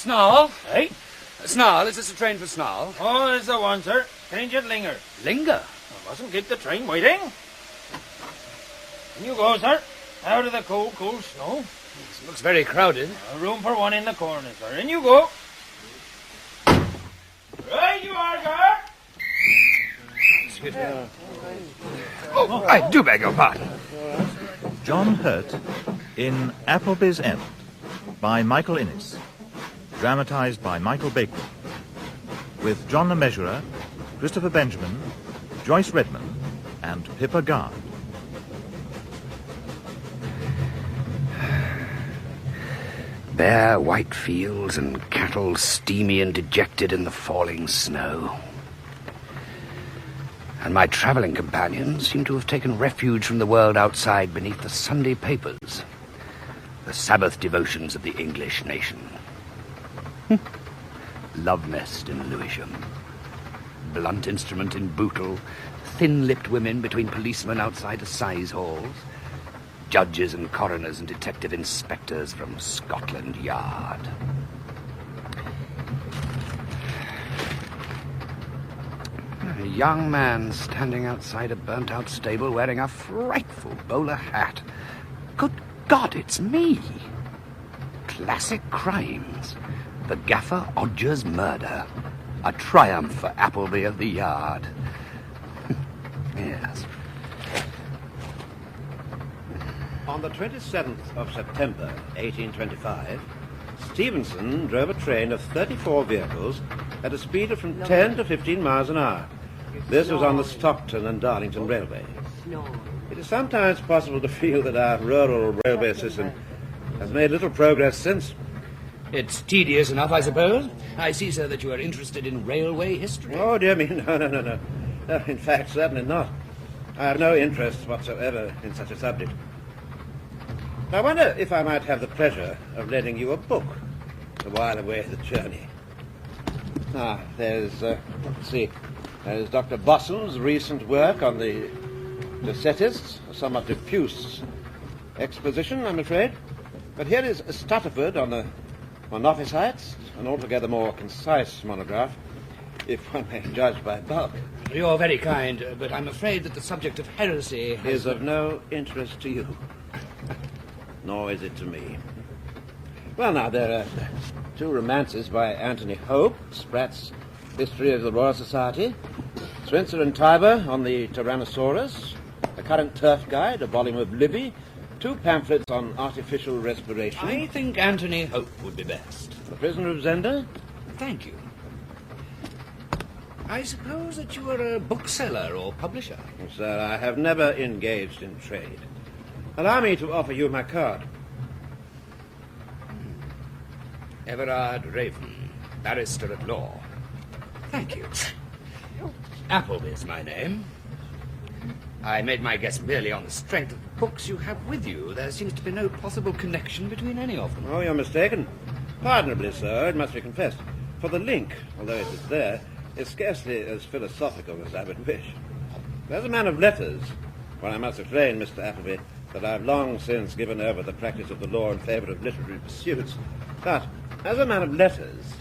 Snarl? Hey? Snarl, is this a train for Snarl? Oh, it's the one, sir. Change at Linger. Linger? I mustn't keep the train waiting. In you go, sir. Out of the cold, cold snow. This looks very crowded. Room for one in the corner, sir. In you go. Right you are, sir. Excuse me. Oh, I do beg your pardon. John Hurt in Appleby's End by Michael Innes. Dramatised by Michael Bacon. With John the Measurer, Christopher Benjamin, Joyce Redmond, and Pippa Gard. Bare white fields and cattle steamy and dejected in the falling snow. And my travelling companions seem to have taken refuge from the world outside beneath the Sunday papers, the Sabbath devotions of the English nation. Love nest in Lewisham, blunt instrument in Bootle, thin-lipped women between policemen outside assize halls, judges and coroners and detective inspectors from Scotland Yard. A young man standing outside a burnt-out stable wearing a frightful bowler hat. Good God, it's me! Classic crimes. The Gaffer Odger's murder. A triumph for Appleby of the Yard. Yes. On the 27th of September, 1825, Stevenson drove a train of 34 vehicles at a speed of from 10 to 15 miles an hour. This was on the Stockton and Darlington Railway. It is sometimes possible to feel that our rural railway system has made little progress since. It's tedious enough, I suppose. I see, sir, that you are interested in railway history. Oh, dear me, no. No, in fact, certainly not. I have no interest whatsoever in such a subject. I wonder if I might have the pleasure of lending you a book to while away the journey. There's Dr. Bosson's recent work on the Setists, a somewhat diffuse exposition, I'm afraid. But here is Stutterford on the Monophysites, an altogether more concise monograph, if one may judge by bulk. You're very kind, but I'm afraid that the subject of heresy is of no interest to you. Nor is it to me. Well, now, there are two romances by Anthony Hope, Spratt's History of the Royal Society, Spencer and Tiber on the Tyrannosaurus, a current turf guide, a volume of Livy, two pamphlets on artificial respiration. I think Anthony Hope would be best. The Prisoner of Zenda? Thank you. I suppose that you are a bookseller or publisher? Sir, I have never engaged in trade. Allow me to offer you my card. Everard Raven, barrister at law. Thank you. Appleby's my name. I made my guess merely on the strength of the books you have with you. There seems to be no possible connection between any of them. Oh, you're mistaken. Pardonably, sir, it must be confessed. For the link, although it is there, is scarcely as philosophical as I would wish. As a man of letters, well, I must explain, Mr. Appleby, that I've long since given over the practice of the law in favour of literary pursuits. But, as a man of letters,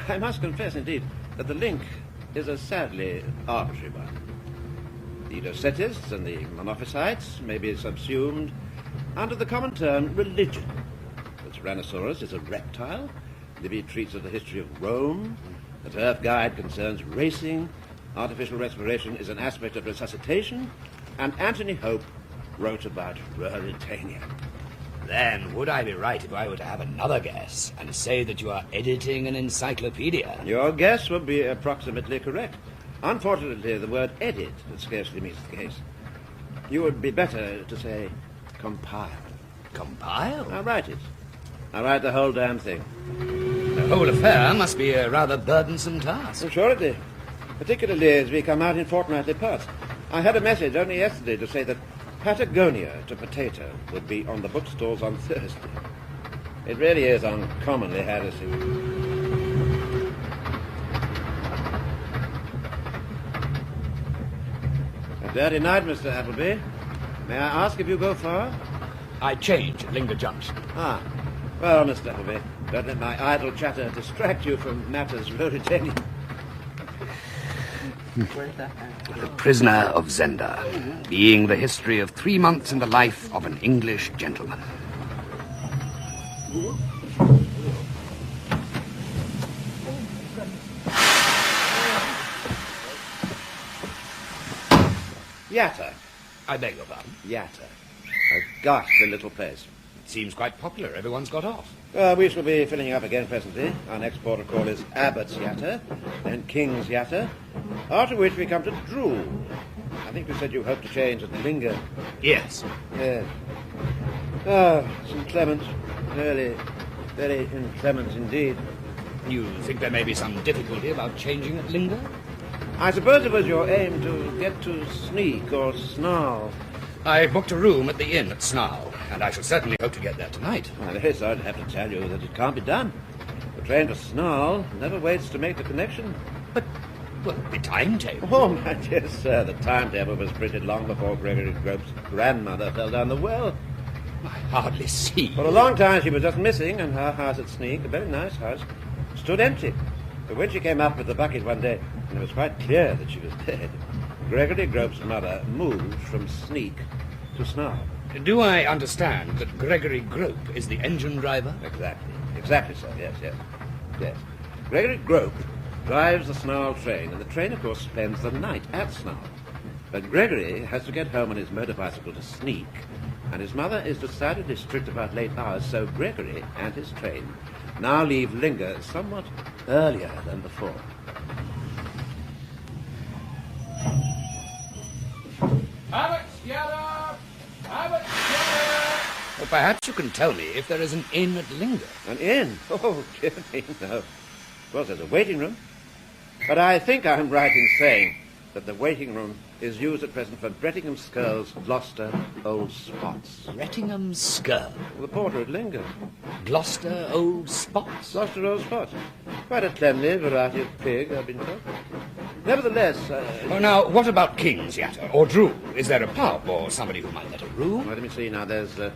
I must confess, indeed, that the link is a sadly arbitrary one. The Docetists and the Monophysites may be subsumed under the common term religion. The Tyrannosaurus is a reptile. Livy treats of the history of Rome. The Turf Guide concerns racing. Artificial respiration is an aspect of resuscitation. And Anthony Hope wrote about Ruritania. Then would I be right if I were to have another guess and say that you are editing an encyclopedia? Your guess would be approximately correct. Unfortunately, the word edit scarcely meets the case. You would be better to say compile. Compile? I'll write it. I'll write the whole damn thing. The whole affair must be a rather burdensome task. Assuredly. Particularly as we come out in fortnightly parts. I had a message only yesterday to say that Patagonia to Potato would be on the bookstores on Thursday. It really is uncommonly harassing. A dirty night, Mr. Appleby. May I ask if you go far? I change at Linger Junction. Ah. Well, Mr. Appleby, Don't let my idle chatter distract you from matters road-attaining. The Prisoner of Zenda, being the history of 3 months in the life of an English gentleman. Yatta. I beg your pardon. Yatta. A ghastly little place. It seems quite popular. Everyone's got off. We shall be filling up again presently. Our next port of call is Abbott's Yatta, then King's Yatta, after which we come to Drool. I think you said you hope to change at Linger. Yes. Yes. Ah, St. Clement. Really, very inclement indeed. You think there may be some difficulty about changing at Linger? I suppose it was your aim to get to Sneak or Snarl. I booked a room at the inn at Snarl, and I shall certainly hope to get there tonight. I'm very sorry to have to tell you that it can't be done. The train to Snarl never waits to make the connection. But, well, the timetable... Oh, my dear sir, the timetable was printed long before Gregory Grope's grandmother fell down the well. I hardly see. For a long time she was just missing, and her house at Sneak, a very nice house, stood empty. But when she came up with the bucket one day, and it was quite clear that she was dead, Gregory Grope's mother moved from Sneak to Snarl. Do I understand that Gregory Grope is the engine driver? Exactly. Exactly, sir. Yes. Gregory Grope drives the Snarl train, and the train, of course, spends the night at Snarl. But Gregory has to get home on his motor bicycle to Sneak, and his mother is decidedly strict about late hours, so Gregory and his train now leave Linger somewhat earlier than before. Abbott's Yatta! Abbott's Yatta! Well, perhaps you can tell me if there is an inn at Linger. An inn? Oh, dear me, no. Of course, there's a waiting room. But I think I'm right in saying that the waiting room is used at present for Brettingham Skirl's Gloucester Old Spots. Rettingham Skirl. The porter at Linger. Gloucester Old Spots. Gloucester Old Spots. Quite a cleanly variety of pig, I've been told. Nevertheless... Oh, now, what about King's Yatta or Drool? Is there a pub or somebody who might let a room? Well, let me see now. There's old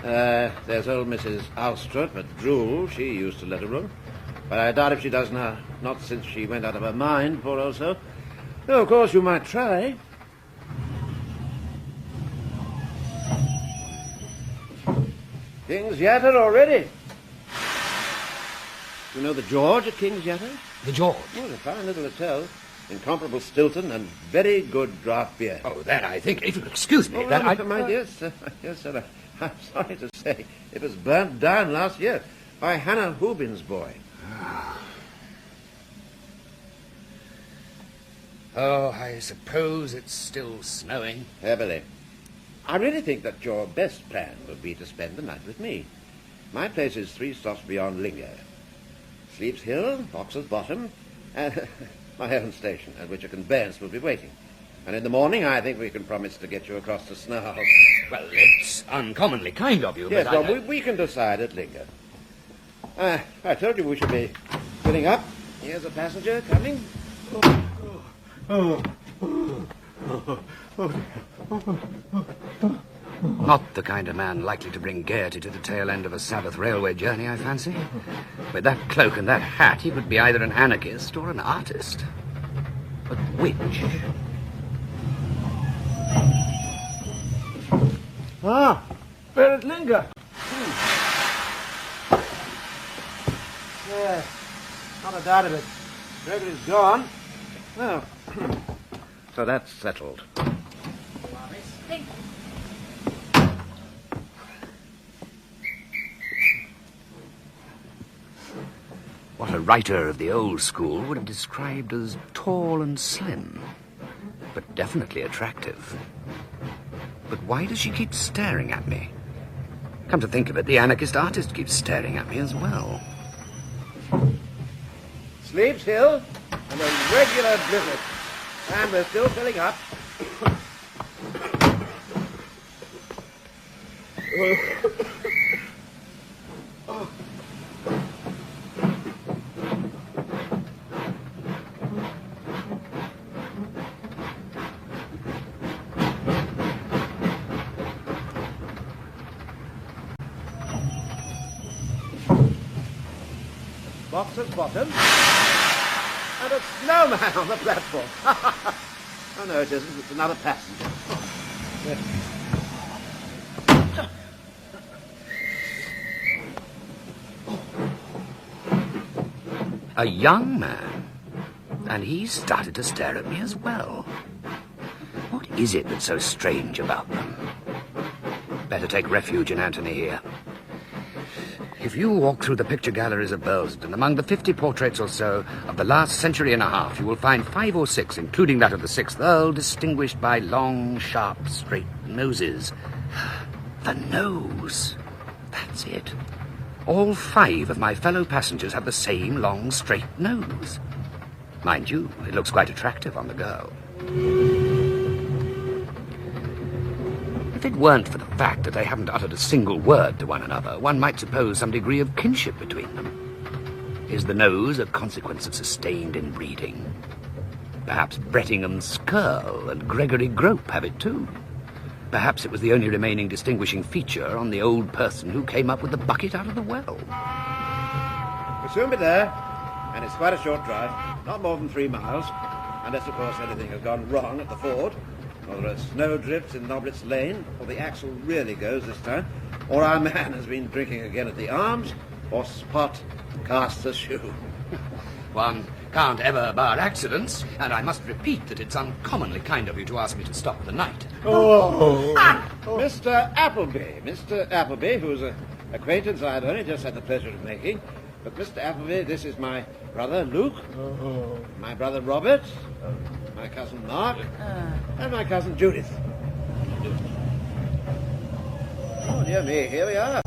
Mrs. Alstrut, but Drool, she used to let a room. But I doubt if she does now. Not since she went out of her mind, poor old soul. Though, of course, you might try. King's Yatta already. You know the George at King's Yatta? The George. Oh, a fine little hotel. Incomparable Stilton and very good draft beer. Oh, that I think, if you'll excuse me, that I... My dear sir, I'm sorry to say it was burnt down last year by Hannah Hubin's boy. Oh, I suppose it's still snowing. Heavily. I really think that your best plan would be to spend the night with me. My place is 3 stops beyond Linger. Sleep's Hill, Boxer's Bottom, and my own station, at which a conveyance will be waiting. And in the morning, I think we can promise to get you across to Snarl. Well, it's uncommonly kind of you, Yes, but well, we can decide at Linger. I told you we should be filling up. Here's a passenger coming. Not the kind of man likely to bring gaiety to the tail end of a Sabbath railway journey, I fancy. With that cloak and that hat, he would be either an anarchist or an artist. But which? Ah, we're at Linger. Yeah, not a doubt of it. Gregory's gone. Well, so that's settled. What a writer of the old school would have described as tall and slim, but definitely attractive. But why does she keep staring at me? Come to think of it, the anarchist artist keeps staring at me as well. Sleep's Hill and a regular blizzard. And we're still filling up. boxer's bottom, and a snowman on the platform. Oh, no, it isn't. It's another passenger. A young man. And he started to stare at me as well. What is it that's so strange about them? Better take refuge in Anthony here. If you walk through the picture galleries of Burlesdon, among the 50 portraits or so of the last century and a half, you will find 5 or 6, including that of the 6th Earl, distinguished by long, sharp, straight noses. The nose. That's it. All 5 of my fellow passengers have the same long, straight nose. Mind you, it looks quite attractive on the girl. If it weren't for the fact that they haven't uttered a single word to one another, one might suppose some degree of kinship between them. Is the nose a consequence of sustained inbreeding? Perhaps Brettingham's Curl and Gregory Grope have it too. Perhaps it was the only remaining distinguishing feature on the old person who came up with the bucket out of the well. We'll soon be there, and it's quite a short drive, not more than 3 miles, unless, of course, anything has gone wrong at the ford, or there are snow drifts in Noblet's Lane, or the axle really goes this time, or our man has been drinking again at the Arms, or Spot casts a shoe. One can't ever bar accidents, and I must repeat that it's uncommonly kind of you to ask me to stop for the night. Mr. Appleby, who's an acquaintance I had only just had the pleasure of making. But Mr. Appleby, this is my brother Luke, my brother Robert, my cousin Mark, and my cousin Judith. Oh, dear me, here we are.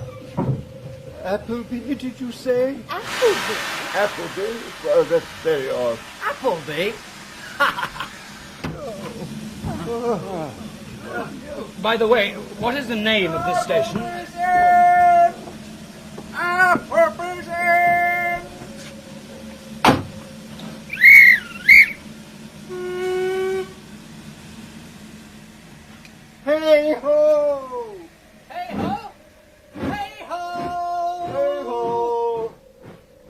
Appleby, did you say? Appleby? Appleby? Well, that's very odd. Appleby? By the way, what is the name of this station? Hey ho! Hey ho! Hey ho! Hey ho!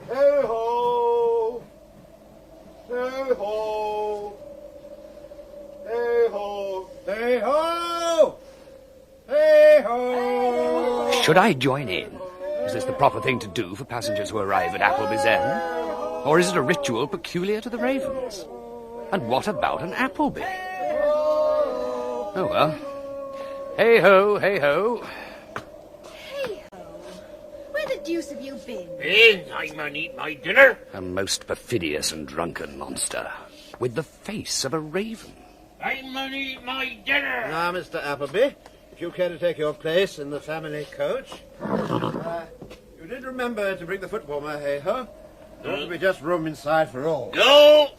Hey ho! Hey ho! Hey ho! Hey ho! Hey ho! Should I join in? Is this the proper thing to do for passengers who arrive at Appleby's End? Or is it a ritual peculiar to the Ravens? And what about an Appleby? Oh, well. Hey-ho, hey-ho. Hey-ho. Where the deuce have you been? I man eat my dinner. A most perfidious and drunken monster, with the face of a raven. I man eat my dinner. Now, Mr. Appleby, if you care to take your place in the family coach. You did remember to bring the foot warmer, hey-ho. There ought to be just room inside for all. No.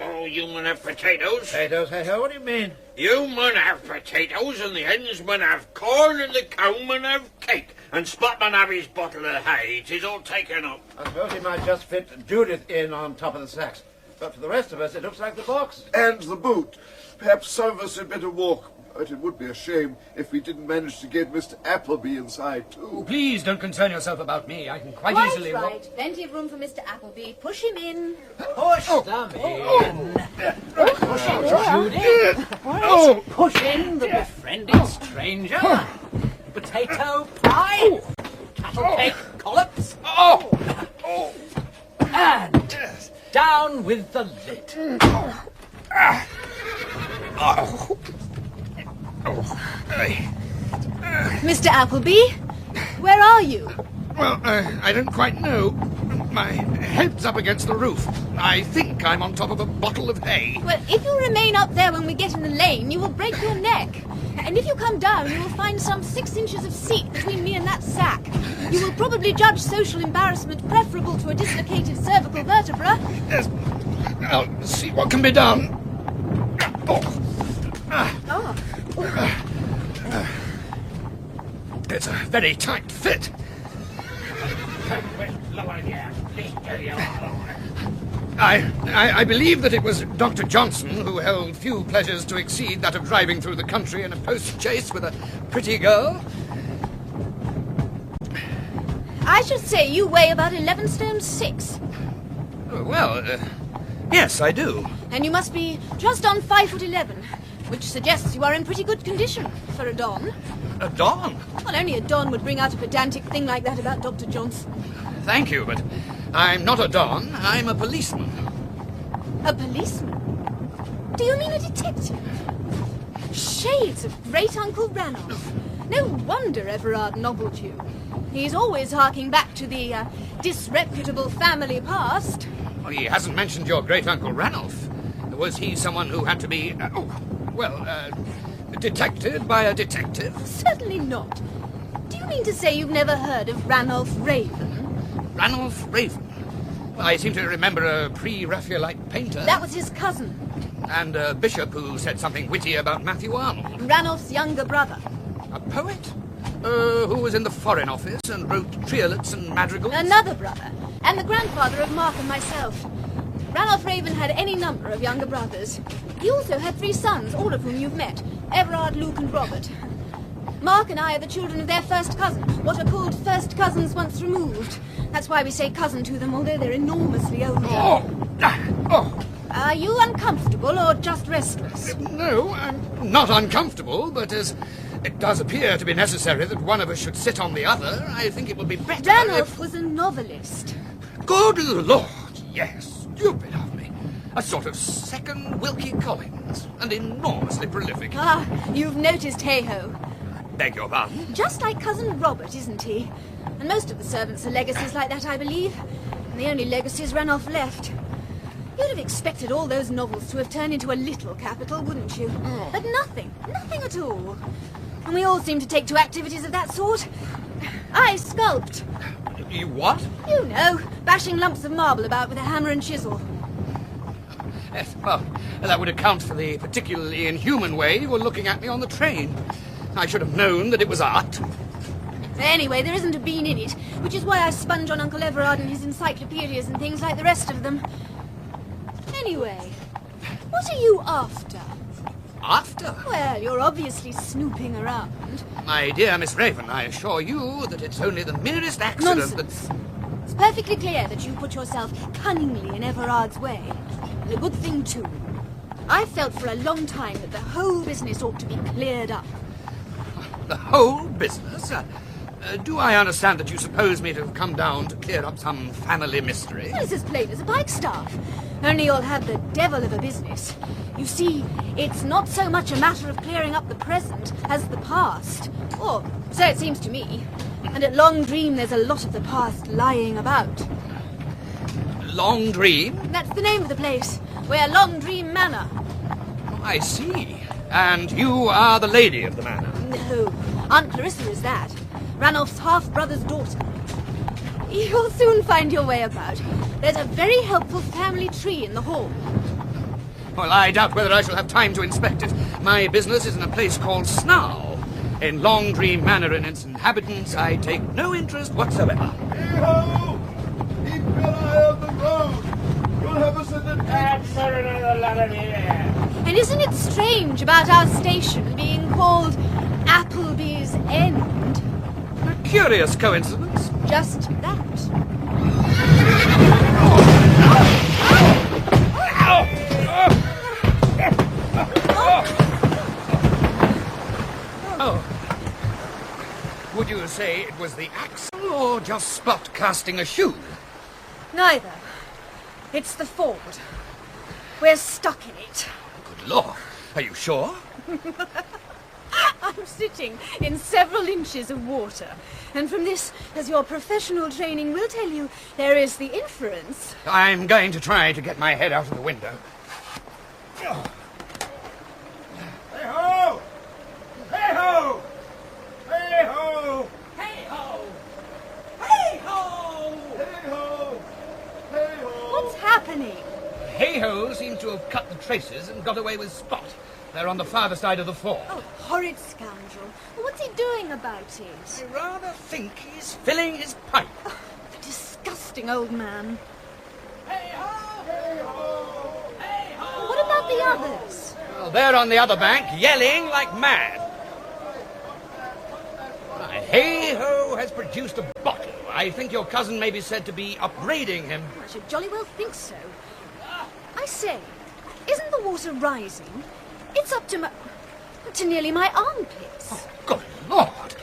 Oh, you mun have potatoes. Potatoes, hey-ho, what do you mean? You mun have potatoes, and the hens mun have corn, and the cow mun have cake, and Spot mun have his bottle of hay. 'Tis all taken up. I suppose he might just fit Judith in on top of the sacks. But for the rest of us, it looks like the box. And the boot. Perhaps some of us had better walk. But it would be a shame if we didn't manage to get Mr. Appleby inside, too. Please don't concern yourself about me. I can quite easily walk. Right. Plenty of room for Mr. Appleby. Push him in. Push them in. Push in, Judy. Push in the befriended stranger. Potato pie. Cattle cake collops. And down with the lid. Mr. Appleby, where are you? Well, I don't quite know. My head's up against the roof. I think I'm on top of a bottle of hay. Well, if you remain up there when we get in the lane, you will break your neck. And if you come down, you will find some 6 inches of seat between me and that sack. You will probably judge social embarrassment preferable to a dislocated cervical vertebra. Yes. I'll see what can be done. It's a very tight fit. I believe that it was Dr. Johnson who held few pleasures to exceed that of driving through the country in a post-chaise with a pretty girl. I should say you weigh about 11 stone 6. Yes, I do. And you must be just on 5'11", which suggests you are in pretty good condition for a Don. A Don? Well, only a Don would bring out a pedantic thing like that about Dr. Johnson. Thank you, but I'm not a Don. I'm a policeman. A policeman? Do you mean a detective? Shades of great Uncle Ranulph. No wonder Everard nobbled you. He's always harking back to the disreputable family past. Well, he hasn't mentioned your great-uncle Ranulph. Was he someone who had to be, detected by a detective? Certainly not. Do you mean to say you've never heard of Ranulph Raven? Ranulph Raven? Well, I seem to remember a pre-Raphaelite painter. That was his cousin. And a bishop who said something witty about Matthew Arnold. Ranulph's younger brother. A poet? Who was in the Foreign Office and wrote triolets and madrigals? Another brother, and the grandfather of Mark and myself. Ranulph Raven had any number of younger brothers. He also had 3 sons, all of whom you've met. Everard, Luke and Robert. Mark and I are the children of their first cousin, what are called first cousins once removed. That's why we say cousin to them, although they're enormously older. Are you uncomfortable or just restless? No, I'm not uncomfortable, but as it does appear to be necessary that one of us should sit on the other, I think it would be better Ranulph was a novelist. Good Lord, yes. Stupid of me. A sort of second Wilkie Collins, and enormously prolific. Ah, you've noticed Hay-Ho. Beg your pardon? Just like Cousin Robert, isn't he? And most of the servants are legacies like that, I believe. And the only legacies Ranulph left. You'd have expected all those novels to have turned into a little capital, wouldn't you? But nothing at all. And we all seem to take to activities of that sort. I sculpt. You what? You know, bashing lumps of marble about with a hammer and chisel. Yes, well, that would account for the particularly inhuman way you were looking at me on the train. I should have known that it was art. Anyway, there isn't a bean in it, which is why I sponge on Uncle Everard and his encyclopedias and things like the rest of them. Anyway, what are you after? After? Well, you're obviously snooping around. My dear Miss Raven, I assure you that it's only the merest accident Nonsense. It's perfectly clear that you put yourself cunningly in Everard's way. And a good thing, too. I've felt for a long time that the whole business ought to be cleared up. The whole business? Do I understand that you suppose me to have come down to clear up some family mystery? Well, it's as plain as a pikestaff. Only you'll have the devil of a business. You see, it's not so much a matter of clearing up the present as the past. Or so it seems to me. And at Long Dream there's a lot of the past lying about. Long Dream? That's the name of the place. We're Long Dream Manor. Oh, I see. And you are the lady of the manor? No, Aunt Clarissa is that. Ranulph's half-brother's daughter. You'll soon find your way about. There's a very helpful family tree in the hall. Well, I doubt whether I shall have time to inspect it. My business is in a place called Snow. In Long Dream Manor and its inhabitants, I take no interest whatsoever. Hey-ho! Keep your eye on the road! You'll have us in the And isn't it strange about our station being called Appleby's End? A curious coincidence. Just that. Would you say it was the axle or just spot casting a shoe? Neither. It's the Ford. We're stuck in it. Good Lord. Are you sure? I'm sitting in several inches of water. And from this, as your professional training will tell you, there is the inference. I'm going to try to get my head out of the window. Hey-ho! Hey-ho! Hey-ho! Hey-ho! Hey-ho! Hey-ho! Hey-ho! What's happening? Hey-ho seems to have cut the traces and got away with Spot. They're on the farther side of the ford. Oh, horrid scoundrel. What's he doing about it? I rather think he's filling his pipe. Oh, the disgusting old man. Hey-ho! Hey-ho! Hey-ho! What about the others? Well, they're on the other bank, yelling like mad. Hey-ho, potato has produced a bottle. I think your cousin may be said to be upbraiding him. I should jolly well think so. I say, isn't the water rising? It's up to nearly my armpits. Oh, good Lord!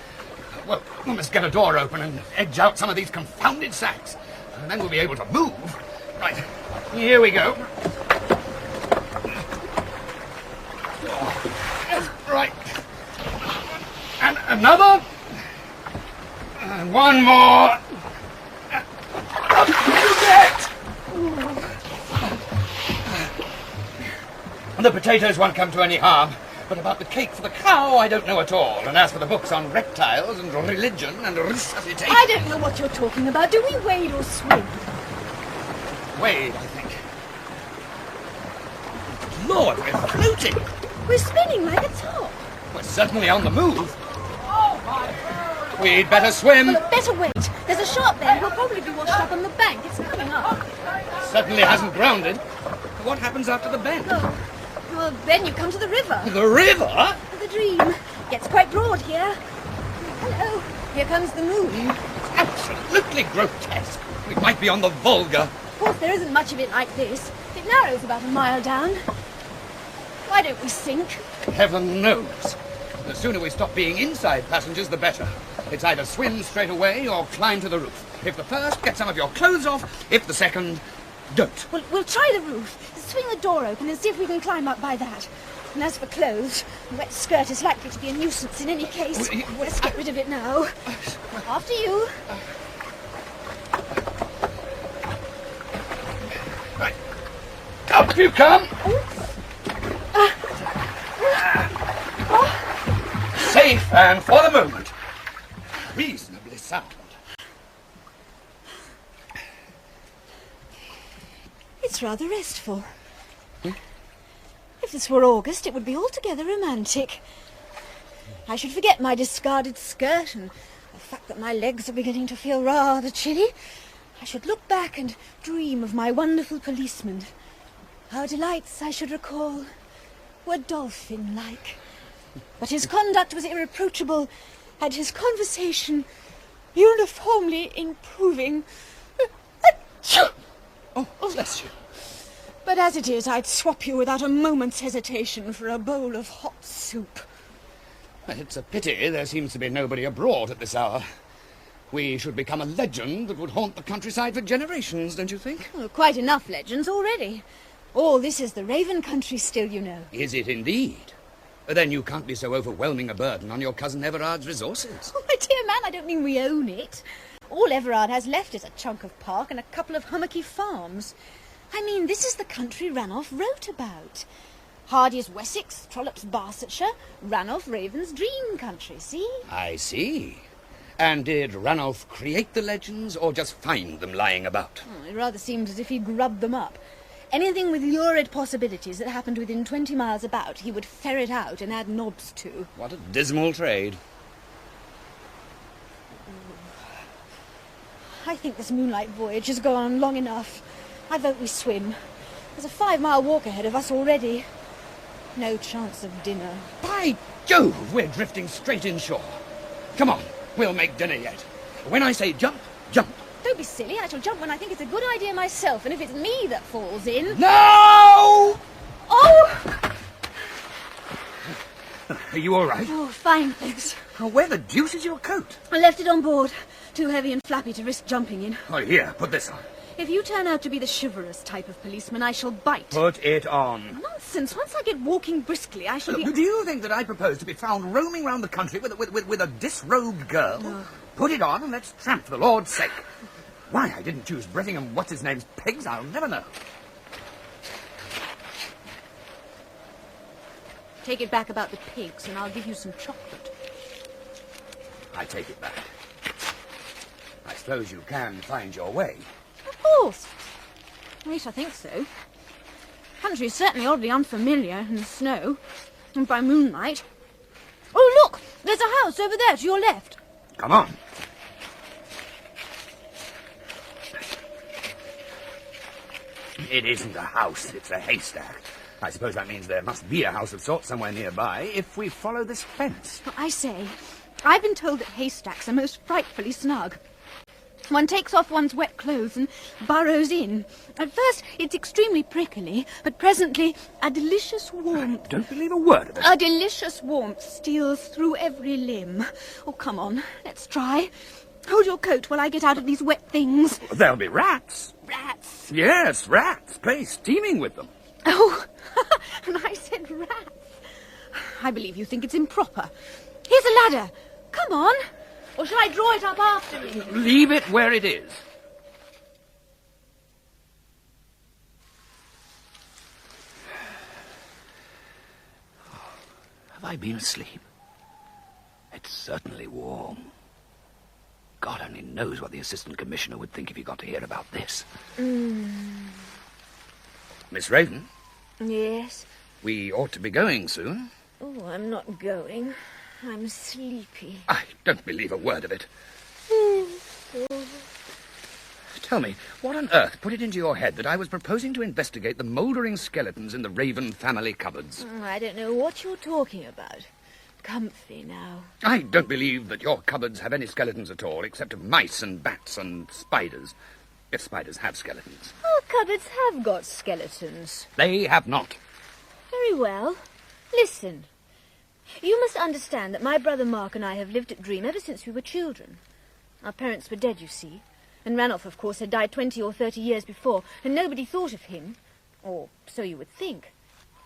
Well, we must get a door open and edge out some of these confounded sacks. And then we'll be able to move. Right, here we go. Right. And another. And one more. Up you get! The potatoes won't come to any harm. But about the cake for the cow, I don't know at all. And as for the books on reptiles and religion and resuscitation... I don't know what you're talking about. Do we wade or swim? Wade, I think. Lord, we're floating. We're spinning like a top. We're certainly on the move. We'd better swim. Well, better wait. There's a shark there. We'll probably be washed up on the bank. It's coming up. Certainly hasn't grounded. What happens after the bend? Well, then you come to the river. The river? The dream. Gets quite broad here. Hello. Here comes the moon. It's absolutely grotesque. We might be on the Volga. Of course, there isn't much of it like this. It narrows about a mile down. Why don't we sink? Heaven knows. The sooner we stop being inside passengers, the better. It's either swim straight away or climb to the roof. If the first, get some of your clothes off. If the second, don't. Well, we'll try the roof. Swing the door open and see if we can climb up by that. And as for clothes, a wet skirt is likely to be a nuisance in any case. Let's get rid of it now. After you. Right. Up you come. Safe and for the moment. Reasonably sound. It's rather restful. If this were August, it would be altogether romantic. I should forget my discarded skirt and the fact that my legs are beginning to feel rather chilly. I should look back and dream of my wonderful policeman. Our delights, I should recall, were dolphin-like. But his conduct was irreproachable, and his conversation uniformly improving. Oh, bless you. But as it is, I'd swap you without a moment's hesitation for a bowl of hot soup. It's a pity there seems to be nobody abroad at this hour. We should become a legend that would haunt the countryside for generations, don't you think? Well, quite enough legends already. All this is the Raven country still, you know. Is it indeed? Then you can't be so overwhelming a burden on your cousin Everard's resources. Oh, my dear man, I don't mean we own it. All Everard has left is a chunk of park and a couple of hummocky farms. I mean, this is the country Ranulph wrote about. Hardy's Wessex, Trollope's Barsetshire, Ranulph Raven's dream country, see? I see. And did Ranulph create the legends or just find them lying about? Oh, it rather seems as if he grubbed them up. Anything with lurid possibilities that happened within 20 miles about, he would ferret out and add knobs to. What a dismal trade. I think this moonlight voyage has gone on long enough. I vote we swim. There's a 5-mile walk ahead of us already. No chance of dinner. By Jove, we're drifting straight inshore. Come on, we'll make dinner yet. When I say jump, jump. Don't be silly. I shall jump when I think it's a good idea myself, and if it's me that falls in... No! Oh! Are you all right? Oh, fine, thanks. Oh, where the deuce is your coat? I left it on board. Too heavy and flappy to risk jumping in. Oh, here, put this on. If you turn out to be the chivalrous type of policeman, I shall bite. Put it on. Nonsense. Once I get walking briskly, I shall be... Do you think that I propose to be found roaming round the country with a disrobed girl? No. Put it on and let's tramp for the Lord's sake. Why I didn't choose Brettingham what's-his-name's pigs, I'll never know. Take it back about the pigs, and I'll give you some chocolate. I take it back. I suppose you can find your way. Of course. At least I think so. Country is certainly oddly unfamiliar in the snow, and by moonlight. Oh, look! There's a house over there to your left. Come on. It isn't a house, it's a haystack. I suppose that means there must be a house of sorts somewhere nearby if we follow this fence. I say, I've been told that haystacks are most frightfully snug. One takes off one's wet clothes and burrows in. At first, it's extremely prickly, but presently a delicious warmth... Don't believe a word of it. A delicious warmth steals through every limb. Oh, come on, let's try. Hold your coat while I get out of these wet things. There'll be rats. Rats. Yes, rats. Place steaming with them. Oh, and I said rats. I believe you think it's improper. Here's a ladder. Come on. Or shall I draw it up after you? Leave it where it is. Have I been asleep? It's certainly warm. God only knows what the Assistant Commissioner would think if he got to hear about this. Miss Raven, Yes. we ought to be going soon. Oh, I'm not going. I'm sleepy. I don't believe a word of it. Tell me, what on earth put it into your head that I was proposing to investigate the mouldering skeletons in the Raven family cupboards? I don't know what you're talking about. Comfy now. I don't believe that your cupboards have any skeletons at all, except of mice and bats and spiders. If spiders have skeletons. Our cupboards have got skeletons. They have not. Very well. Listen. You must understand that my brother Mark and I have lived at Dream ever since we were children. Our parents were dead, you see, and Ranulph, of course, had died 20 or 30 years before, and nobody thought of him. Or so you would think.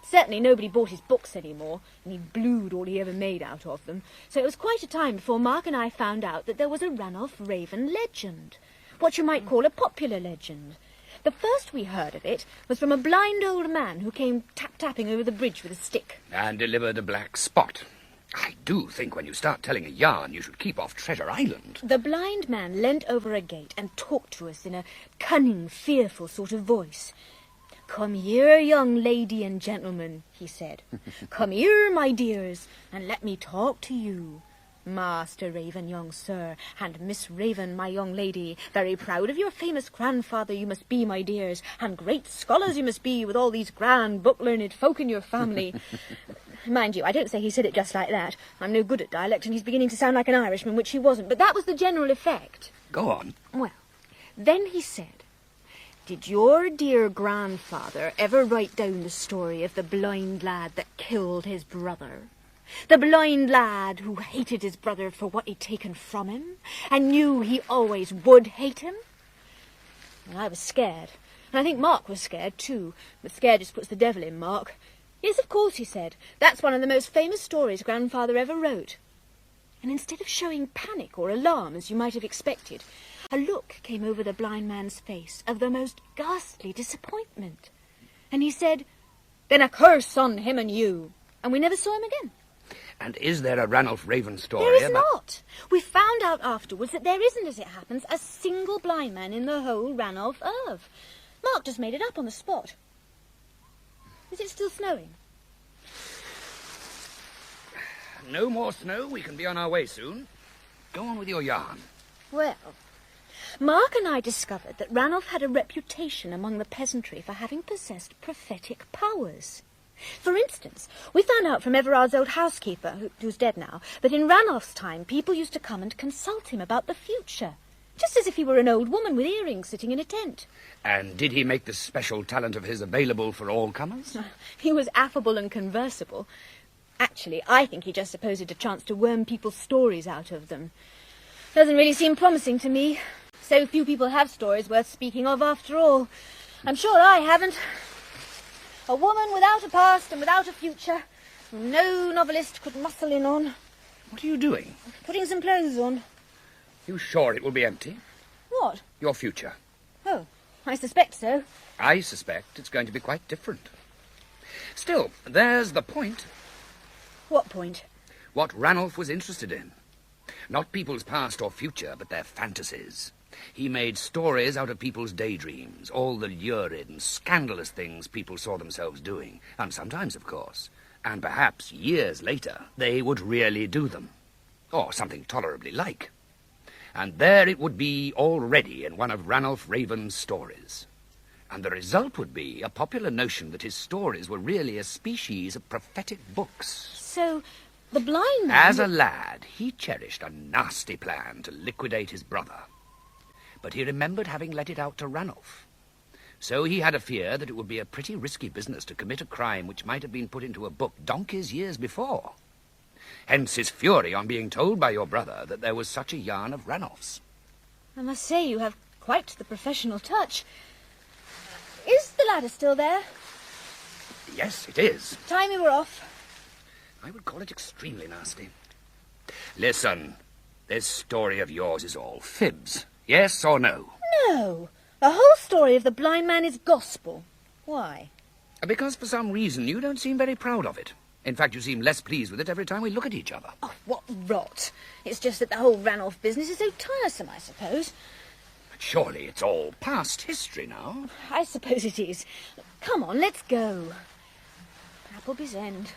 Certainly nobody bought his books anymore, and he blued all he ever made out of them. So it was quite a time before Mark and I found out that there was a Ranulph Raven legend. What you might call a popular legend. The first we heard of it was from a blind old man who came tap-tapping over the bridge with a stick. And delivered a black spot. I do think when you start telling a yarn, you should keep off Treasure Island. The blind man leant over a gate and talked to us in a cunning, fearful sort of voice. "Come here, young lady and gentlemen," he said. "Come here, my dears, and let me talk to you. Master Raven, young sir, and Miss Raven, my young lady, very proud of your famous grandfather you must be, my dears, and great scholars you must be, with all these grand book-learned folk in your family." Mind you, I don't say he said it just like that. I'm no good at dialect, and he's beginning to sound like an Irishman, which he wasn't, but that was the general effect. Go on. Well, then he said, "Did your dear grandfather ever write down the story of the blind lad that killed his brother? The blind lad who hated his brother for what he'd taken from him, and knew he always would hate him?" And I was scared, and I think Mark was scared too, but scared just puts the devil in Mark. "Yes, of course," he said. "That's one of the most famous stories grandfather ever wrote." And instead of showing panic or alarm, as you might have expected, a look came over the blind man's face of the most ghastly disappointment. And he said, "Then a curse on him and you." And we never saw him again. And is there a Ranulph Raven story There is about... not. We found out afterwards that there isn't, as it happens, a single blind man in the whole Ranulph Earth. Mark just made it up on the spot. Is it still snowing? No more snow. We can be on our way soon. Go on with your yarn. Well, Mark and I discovered that Ranulph had a reputation among the peasantry for having possessed prophetic powers. For instance, we found out from Everard's old housekeeper, who's dead now, that in Ranulph's time people used to come and consult him about the future, just as if he were an old woman with earrings sitting in a tent. And did he make this special talent of his available for all comers? He was affable and conversable. Actually, I think he just supposed it a chance to worm people's stories out of them. Doesn't really seem promising to me. So few people have stories worth speaking of after all. I'm sure I haven't. A woman without a past and without a future. No novelist could muscle in on. What are you doing? Putting some clothes on. You sure it will be empty? What? Your future. Oh, I suspect so. I suspect it's going to be quite different. Still, there's the point. What point? What Ranulph was interested in. Not people's past or future, but their fantasies. He made stories out of people's daydreams, all the lurid and scandalous things people saw themselves doing, and sometimes, of course, and perhaps years later, they would really do them, or something tolerably like. And there it would be already in one of Ranulph Raven's stories. And the result would be a popular notion that his stories were really a species of prophetic books. So, the blind man... As a lad, he cherished a nasty plan to liquidate his brother. But he remembered having let it out to Ranulph. So he had a fear that it would be a pretty risky business to commit a crime which might have been put into a book donkey's years before. Hence his fury on being told by your brother that there was such a yarn of Ranulph's. I must say you have quite the professional touch. Is the ladder still there? Yes, it is. Time we were off. I would call it extremely nasty. Listen, this story of yours is all fibs. Yes or no? No. The whole story of the blind man is gospel. Why? Because for some reason you don't seem very proud of it. In fact, you seem less pleased with it every time we look at each other. Oh, what rot. It's just that the whole Ranulph business is so tiresome, I suppose. But surely it's all past history now. I suppose it is. Come on, let's go. Appleby's End.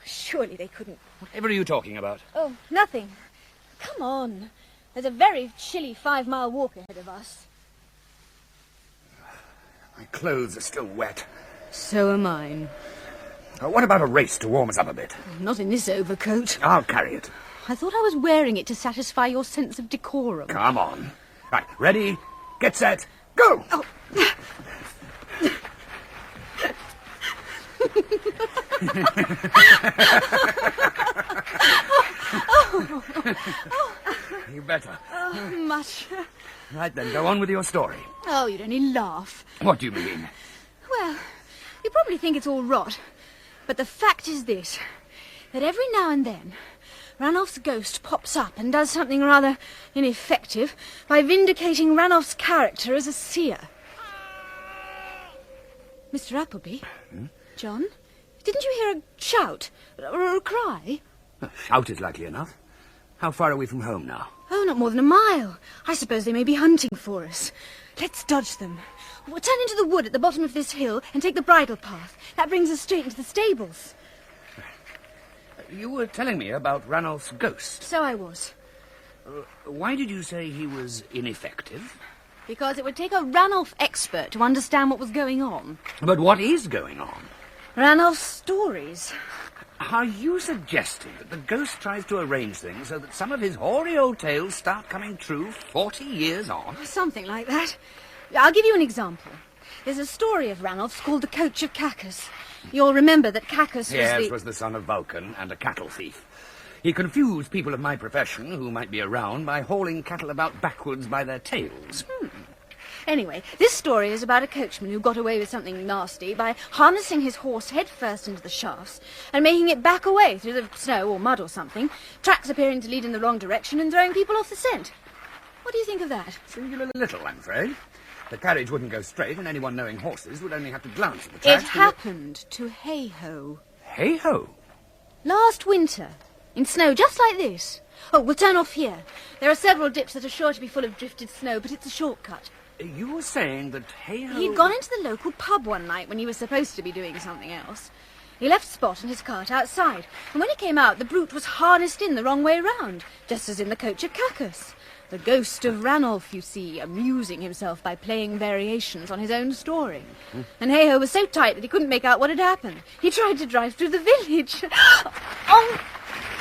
Surely they couldn't... Whatever are you talking about? Oh, nothing. Come on. There's a very chilly 5-mile walk ahead of us. My clothes are still wet. So are mine. What about a race to warm us up a bit? Not in this overcoat. I'll carry it. I thought I was wearing it to satisfy your sense of decorum. Come on. Right, ready, get set, go! Oh. You better. Oh, much. Right then, go on with your story. Oh, you'd only laugh. What do you mean? Well, you probably think it's all rot. But the fact is this, that every now and then, Ranulph's ghost pops up and does something rather ineffective by vindicating Ranulph's character as a seer. Mr. Appleby? John? Didn't you hear a shout? Or a cry? A shout is likely enough. How far are we from home now? Oh, not more than a mile. I suppose they may be hunting for us. Let's dodge them. We'll turn into the wood at the bottom of this hill and take the bridle path. That brings us straight into the stables. You were telling me about Ranulph's ghost. So I was. Why did you say he was ineffective? Because it would take a Ranulph expert to understand what was going on. But what is going on? Ranulph's stories. Are you suggesting that the ghost tries to arrange things so that some of his hoary old tales start coming true 40 years on? Something like that. I'll give you an example. There's a story of Ranulph's called The Coach of Cacus. You'll remember that Cacus was the son of Vulcan and a cattle thief. He confused people of my profession who might be around by hauling cattle about backwards by their tails. Anyway, this story is about a coachman who got away with something nasty by harnessing his horse head first into the shafts and making it back away through the snow or mud or something, tracks appearing to lead in the wrong direction and throwing people off the scent. What do you think of that? Singularly little, I'm afraid. The carriage wouldn't go straight, and anyone knowing horses would only have to glance at the tracks. It happened to Hay-Ho. Hay-Ho? Last winter, in snow just like this. Oh, we'll turn off here. There are several dips that are sure to be full of drifted snow, but it's a shortcut. You were saying that Hay-Ho... He'd gone into the local pub one night when he was supposed to be doing something else. He left Spot and his cart outside, and when he came out, the brute was harnessed in the wrong way round, just as in the Coach of Cacus. The ghost of Ranulph, you see, amusing himself by playing variations on his own story. And Hay-Ho was so tight that he couldn't make out what had happened. He tried to drive through the village. Oh,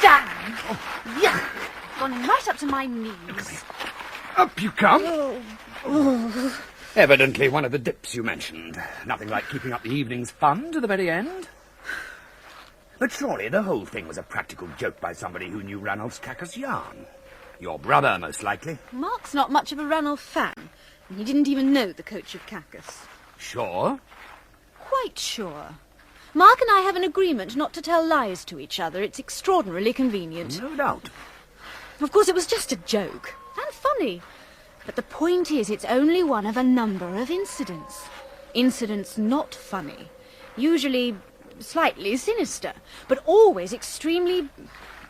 damn! Yeah, gone right up to my knees. Up you come. Oh. Evidently one of the dips you mentioned. Nothing like keeping up the evening's fun to the very end. But surely the whole thing was a practical joke by somebody who knew Ranulph's Cacus yarn. Your brother, most likely. Mark's not much of a Ranulph fan, and he didn't even know the Coach of Cacus. Sure? Quite sure. Mark and I have an agreement not to tell lies to each other. It's extraordinarily convenient. No doubt. Of course, it was just a joke, and funny. But the point is, it's only one of a number of incidents. Incidents not funny. Usually slightly sinister, but always extremely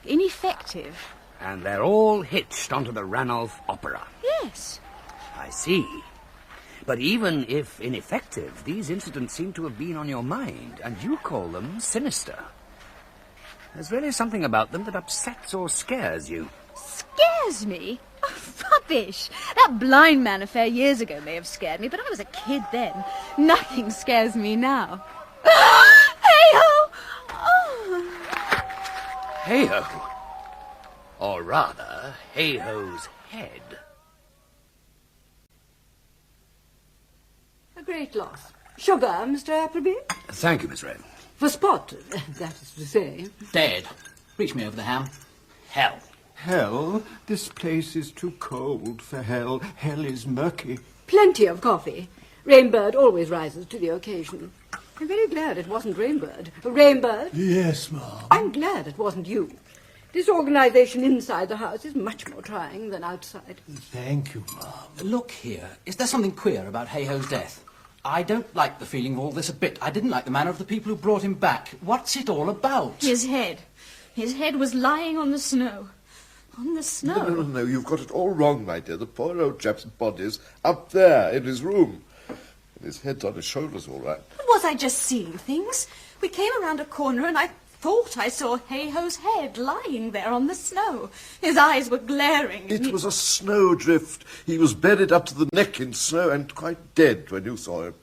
ineffective. And they're all hitched onto the Ranulph opera. Yes. I see. But even if ineffective, these incidents seem to have been on your mind, and you call them sinister. There's really something about them that upsets or scares you. Scares me? Oh, rubbish! That blind man affair years ago may have scared me, but I was a kid then. Nothing scares me now. Hey-ho! Oh. Hey-ho. Or rather, Hey-ho's head. A great loss. Sugar, Mr. Appleby? Thank you, Miss Raven. For Spot, that is to say. Dead. Reach me over the ham. Hell. Hell? This place is too cold for hell. Hell is murky. Plenty of coffee. Rainbird always rises to the occasion. I'm very glad it wasn't Rainbird. Rainbird? Yes, Ma'am. I'm glad it wasn't you. Disorganization inside the house is much more trying than outside. Thank you, Ma'am. Look here. Is there something queer about Hey-ho's death? I don't like the feeling of all this a bit. I didn't like the manner of the people who brought him back. What's it all about? His head. His head was lying on the snow. On the snow? No, you've got it all wrong, my dear. The poor old chap's body's up there in his room. And his head's on his shoulders, all right. Was I just seeing things? We came around a corner and I thought I saw Hey-ho's head lying there on the snow. His eyes were glaring. It was a snowdrift. He was buried up to the neck in snow and quite dead when you saw him.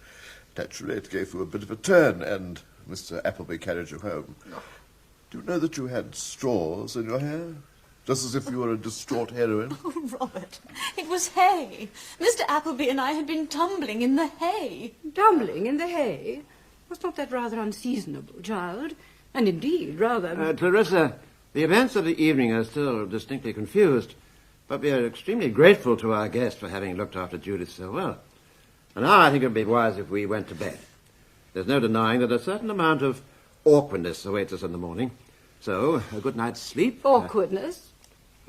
Naturally, it gave you a bit of a turn, and Mr. Appleby carried you home. Do you know that you had straws in your hair? Just as if you were a distraught heroine. Oh, Robert, it was hay. Mr. Appleby and I had been tumbling in the hay. Tumbling in the hay? Was not that rather unseasonable, child? And indeed, rather... Clarissa, the events of the evening are still distinctly confused, but we are extremely grateful to our guest for having looked after Judith so well. And now I think it would be wise if we went to bed. There's no denying that a certain amount of awkwardness awaits us in the morning. So, a good night's sleep. Awkwardness?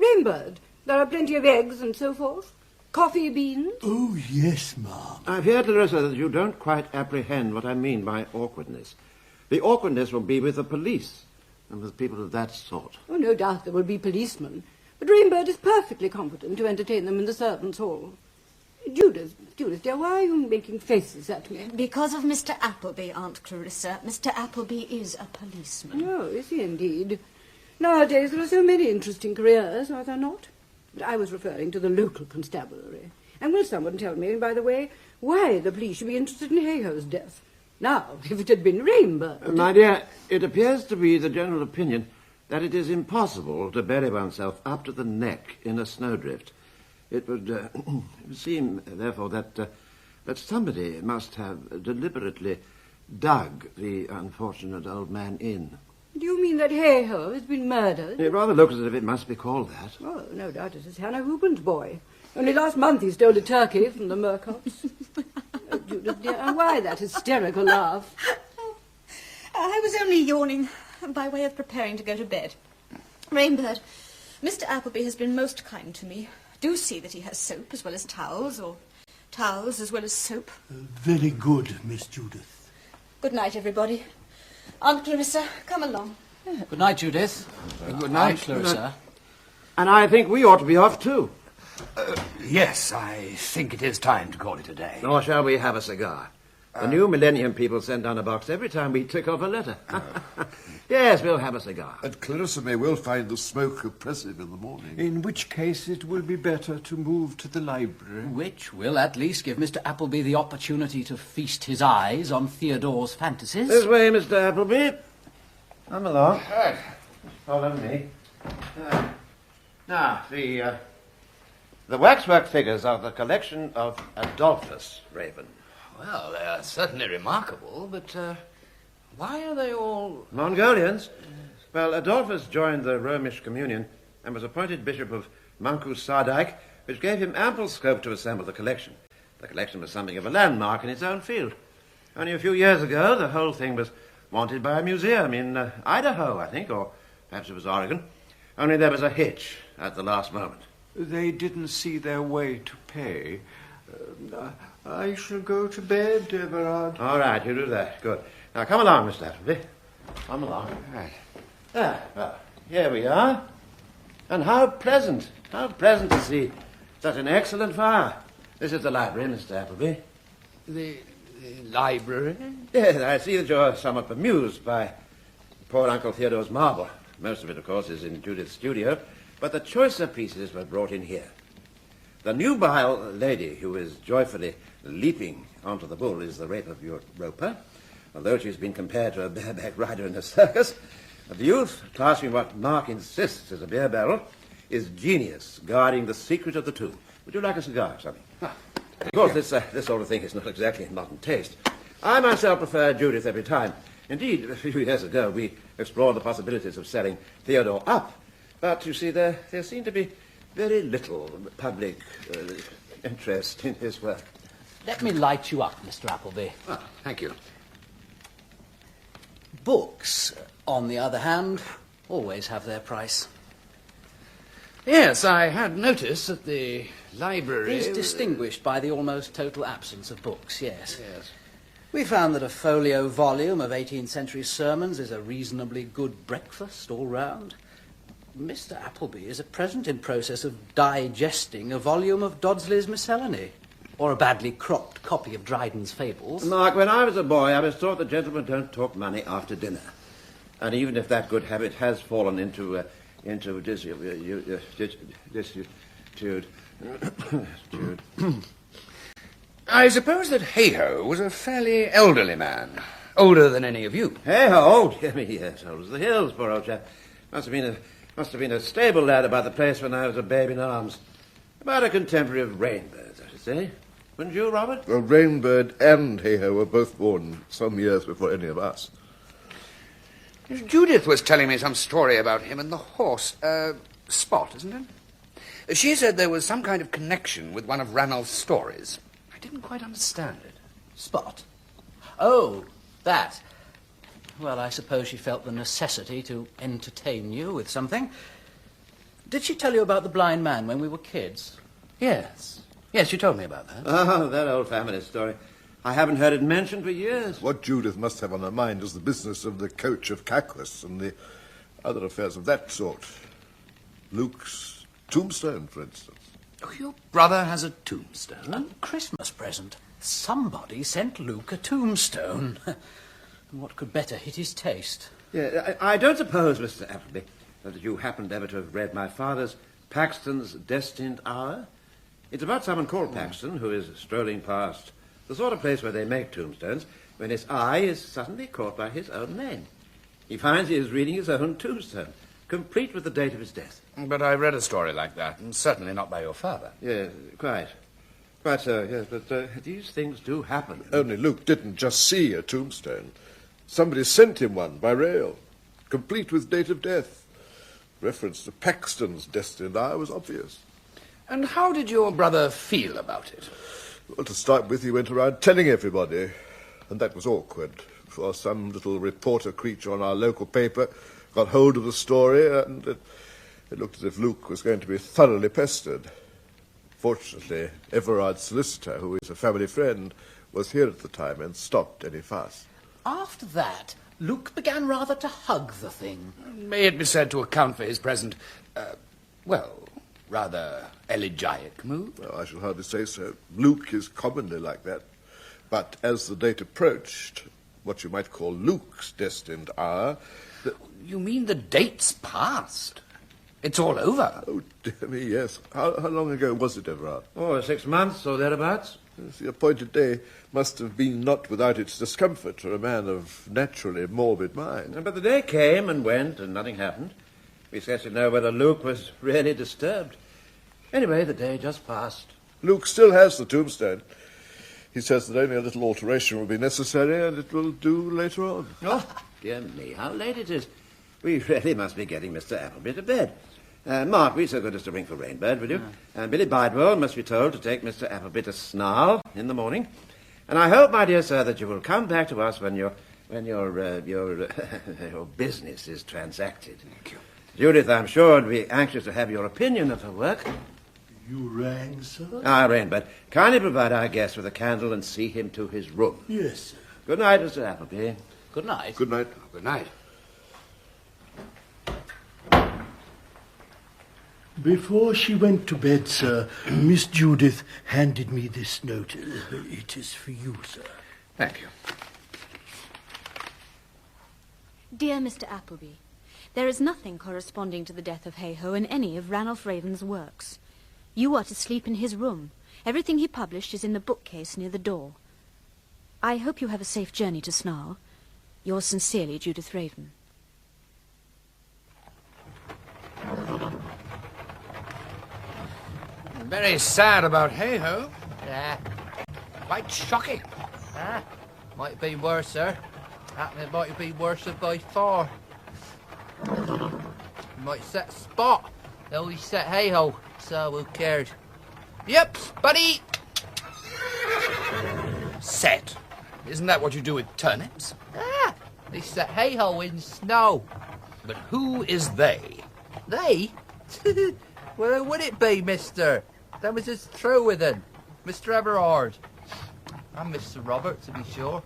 Rainbird, there are plenty of eggs and so forth. Coffee beans? Oh, yes, Ma'am. I fear, Clarissa, that you don't quite apprehend what I mean by awkwardness. The awkwardness will be with the police and with people of that sort. Oh, no doubt there will be policemen. But Rainbird is perfectly competent to entertain them in the servants' hall. Judith, dear, why are you making faces at me? Because of Mr. Appleby, Aunt Clarissa. Mr. Appleby is a policeman. Oh, is he indeed? Nowadays there are so many interesting careers, are there not? But I was referring to the local constabulary. And will someone tell me, by the way, why the police should be interested in Hey-ho's death? Now, if it had been Rainbird... My dear, it appears to be the general opinion that it is impossible to bury oneself up to the neck in a snowdrift. It would seem, therefore, that somebody must have deliberately dug the unfortunate old man in. Do you mean that Hey-ho has been murdered? It rather looks as if it must be called that. Oh, no doubt it is Hannah Hoopen's boy. Only last month he stole a turkey from the Murcotts. Oh, Judith, dear, and why that hysterical laugh? I was only yawning by way of preparing to go to bed. Rainbird, Mr. Appleby has been most kind to me. Do see that he has soap as well as towels, or towels as well as soap. Very good, Miss Judith. Good night, everybody. Aunt Clarissa, come along. Good night, Judith. Good night, Aunt Clarissa. And I think we ought to be off too. Yes, I think it is time to call it a day. Or shall we have a cigar? The new millennium people send down a box every time we tick off a letter. Yes, we'll have a cigar. And Clarissa may well find the smoke oppressive in the morning. In which case it will be better to move to the library. Which will at least give Mr. Appleby the opportunity to feast his eyes on Theodore's fantasies. This way, Mr. Appleby. Come along. Right. Follow me. Now, the waxwork figures are the collection of Adolphus, Raven. Well, they are certainly remarkable, but why are they all... Mongolians? Well, Adolphus joined the Romish communion and was appointed Bishop of Mankus Sardike, which gave him ample scope to assemble the collection. The collection was something of a landmark in its own field. Only a few years ago, the whole thing was wanted by a museum in Idaho, I think, or perhaps it was Oregon. Only there was a hitch at the last moment. They didn't see their way to pay. I shall go to bed, Everard. All right, you do that. Good. Now, come along, Mr. Appleby. Come along. Right. Well, here we are. And how pleasant to see such an excellent fire. This is the library, Mr. Appleby. The library? Yes, I see that you're somewhat bemused by poor Uncle Theodore's marble. Most of it, of course, is in Judith's studio, but the choicer pieces were brought in here. The nubile lady who is joyfully leaping onto the bull is the rape of your roper, although she's been compared to a bareback rider in a circus. The youth, classing what Mark insists is a beer barrel, is genius, guarding the secret of the tomb. Would you like a cigar or something? Of course, this sort of thing is not exactly in modern taste. I myself prefer Judith every time. Indeed, a few years ago, we explored the possibilities of selling Theodore up. But, you see, there seemed to be very little public interest in his work. Let me light you up, Mr. Appleby. Oh, thank you. Books, on the other hand, always have their price. Yes, I had noticed that the library Is distinguished by the almost total absence of books, yes. Yes. We found that a folio volume of 18th century sermons is a reasonably good breakfast all round. Mr. Appleby is at present in process of digesting a volume of Dodsley's Miscellany, or a badly cropped copy of Dryden's Fables. Mark, when I was a boy, I was taught that gentlemen don't talk money after dinner. And even if that good habit has fallen into desuetude. I suppose that Hayho was a fairly elderly man, older than any of you. Hayho? Dear me, yes, old as the hills, poor old chap. Must have been a stable lad about the place when I was a babe in arms. About a contemporary of Rainbird, I should say. Wouldn't you, Robert? Well, Rainbird and Hayho were both born some years before any of us. Judith was telling me some story about him and the horse. Spot, isn't it? She said there was some kind of connection with one of Ranulph's stories. I didn't quite understand it. Spot? Oh, that. Well, I suppose she felt the necessity to entertain you with something. Did she tell you about the blind man when we were kids? Yes. Yes, you told me about that. Oh, that old family story. I haven't heard it mentioned for years. What Judith must have on her mind is the business of the coach of Cackless and the other affairs of that sort. Luke's tombstone, for instance. Oh, your brother has a tombstone? A Christmas present. Somebody sent Luke a tombstone. What could better hit his taste? Yeah, I don't suppose, Mr. Appleby, that you happened ever to have read my father's Paxton's Destined Hour? It's about someone called Paxton who is strolling past the sort of place where they make tombstones when his eye is suddenly caught by his own name. He finds he is reading his own tombstone, complete with the date of his death. But I read a story like that, and certainly not by your father. Yeah, quite. Quite so, yes, but these things do happen. Only Luke didn't just see a tombstone. Somebody sent him one by rail, complete with date of death. Reference to Paxton's Destined Hour was obvious. And how did your brother feel about it? Well, to start with, he went around telling everybody, and that was awkward, for some little reporter creature on our local paper got hold of the story, and it looked as if Luke was going to be thoroughly pestered. Fortunately, Everard's solicitor, who is a family friend, was here at the time and stopped any fuss. After that, Luke began rather to hug the thing. May it be said to account for his present, rather elegiac mood? Well, I shall hardly say so. Luke is commonly like that. But as the date approached, what you might call Luke's destined hour... You mean the date's passed? It's all over? Oh, dear me, yes. How long ago was it, Everard? Oh, 6 months or thereabouts. Yes, the appointed day must have been not without its discomfort for a man of naturally morbid mind. But the day came and went and nothing happened. We scarcely know whether Luke was really disturbed. Anyway, the day just passed. Luke still has the tombstone. He says that only a little alteration will be necessary, and it will do later on. Oh, dear me, how late it is. We really must be getting Mr. Appleby to bed. Mark, be so good as to ring for Rainbird, will you? And Billy Bidewell must be told to take Mr. Appleby to Snarl in the morning. And I hope, my dear sir, that you will come back to us when your business is transacted. Thank you. Judith, I'm sure, would be anxious to have your opinion of her work. You rang, sir? Rainbird, kindly provide our guest with a candle and see him to his room. Yes, sir. Good night, Mr. Appleby. Good night. Good night. Good night. Before she went to bed, sir, Miss Judith handed me this note. It is for you, sir. Thank you. Dear Mr. Appleby, there is nothing corresponding to the death of Hayho in any of Ranulph Raven's works. You are to sleep in his room. Everything he published is in the bookcase near the door. I hope you have a safe journey to Snarl. Yours sincerely, Judith Raven. Very sad about Hay-Ho. Yeah. Quite shocking. Might be worse, sir. It might be worse by far. Might set spot. They always set Hay-Ho, so who cares? Yep, buddy! Set? Isn't that what you do with turnips? They set Hay-Ho in snow. But who is they? They? Well, who would it be, mister? That was just true with him. Mr. Everard. And Mr. Robert, to be sure.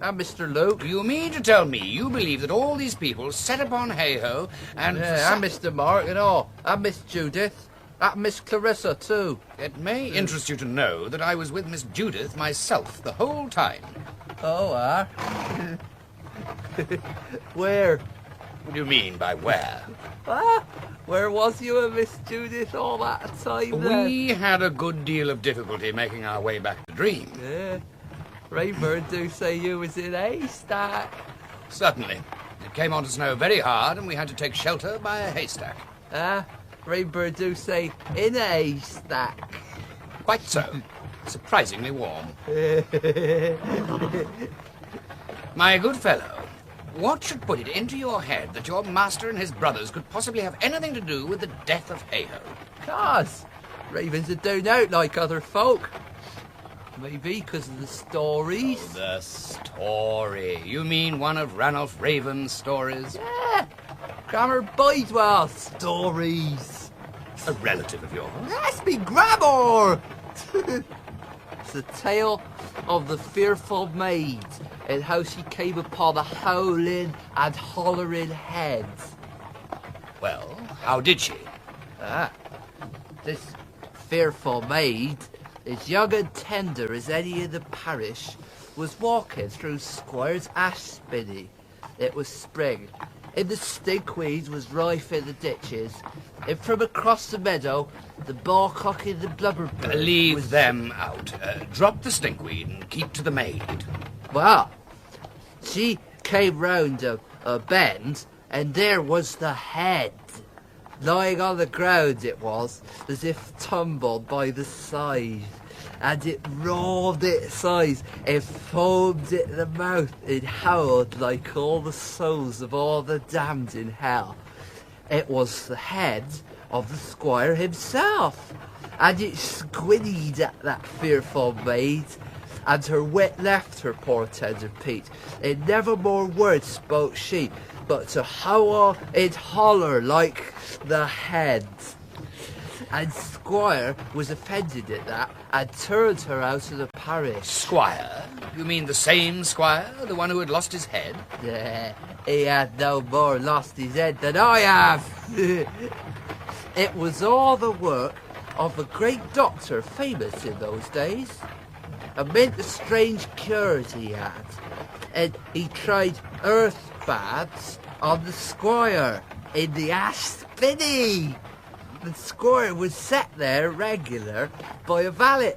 And Mr. Luke. Do you mean to tell me you believe that all these people set upon Hay-Ho and... Yeah, and Mr. Mark and all. And Miss Judith. And Miss Clarissa, too. It may interest you to know that I was with Miss Judith myself the whole time. Oh, Where? What do you mean by where? Where was you and Miss Judith all that time then? We had a good deal of difficulty making our way back to Dream. Yeah. Raybird do say you was in haystack. Certainly. It came on to snow very hard and we had to take shelter by a haystack. Raybird do say in a haystack. Quite so. Surprisingly warm. My good fellow, what should put it into your head that your master and his brothers could possibly have anything to do with the death of Hay-Ho? 'Cause ravens are down out like other folk. Maybe because of the stories. Oh, the story. You mean one of Ranulph Raven's stories? Yeah. Grammar Bidewell stories. A relative of yours? That's me grammar. It's the tale of the fearful maid and how she came upon a howling and hollering head. Well, how did she? This fearful maid, as young and tender as any in the parish, was walking through Squire's ash spinney. It was spring, and the stinkweed was rife in the ditches, and from across the meadow, the bawcock and the blubberbird Leave them out. Drop the stinkweed and keep to the maid. Well, she came round a bend, and there was the head. Lying on the ground it was, as if tumbled by the scythe, and it rolled its eyes, and foamed at the mouth, and howled like all the souls of all the damned in hell. It was the head of the squire himself, and it squinnied at that fearful maid, and her wit left her, poor tender Pete, and never more words spoke she, but to howl and holler like the head. And Squire was offended at that, and turned her out of the parish. Squire? You mean the same Squire? The one who had lost his head? Yeah, he had no more lost his head than I have. It was all the work of a great doctor famous in those days. Amid the strange cures he had, and he tried earth baths on the Squire in the ash spinney. The Squire was set there regular by a valet,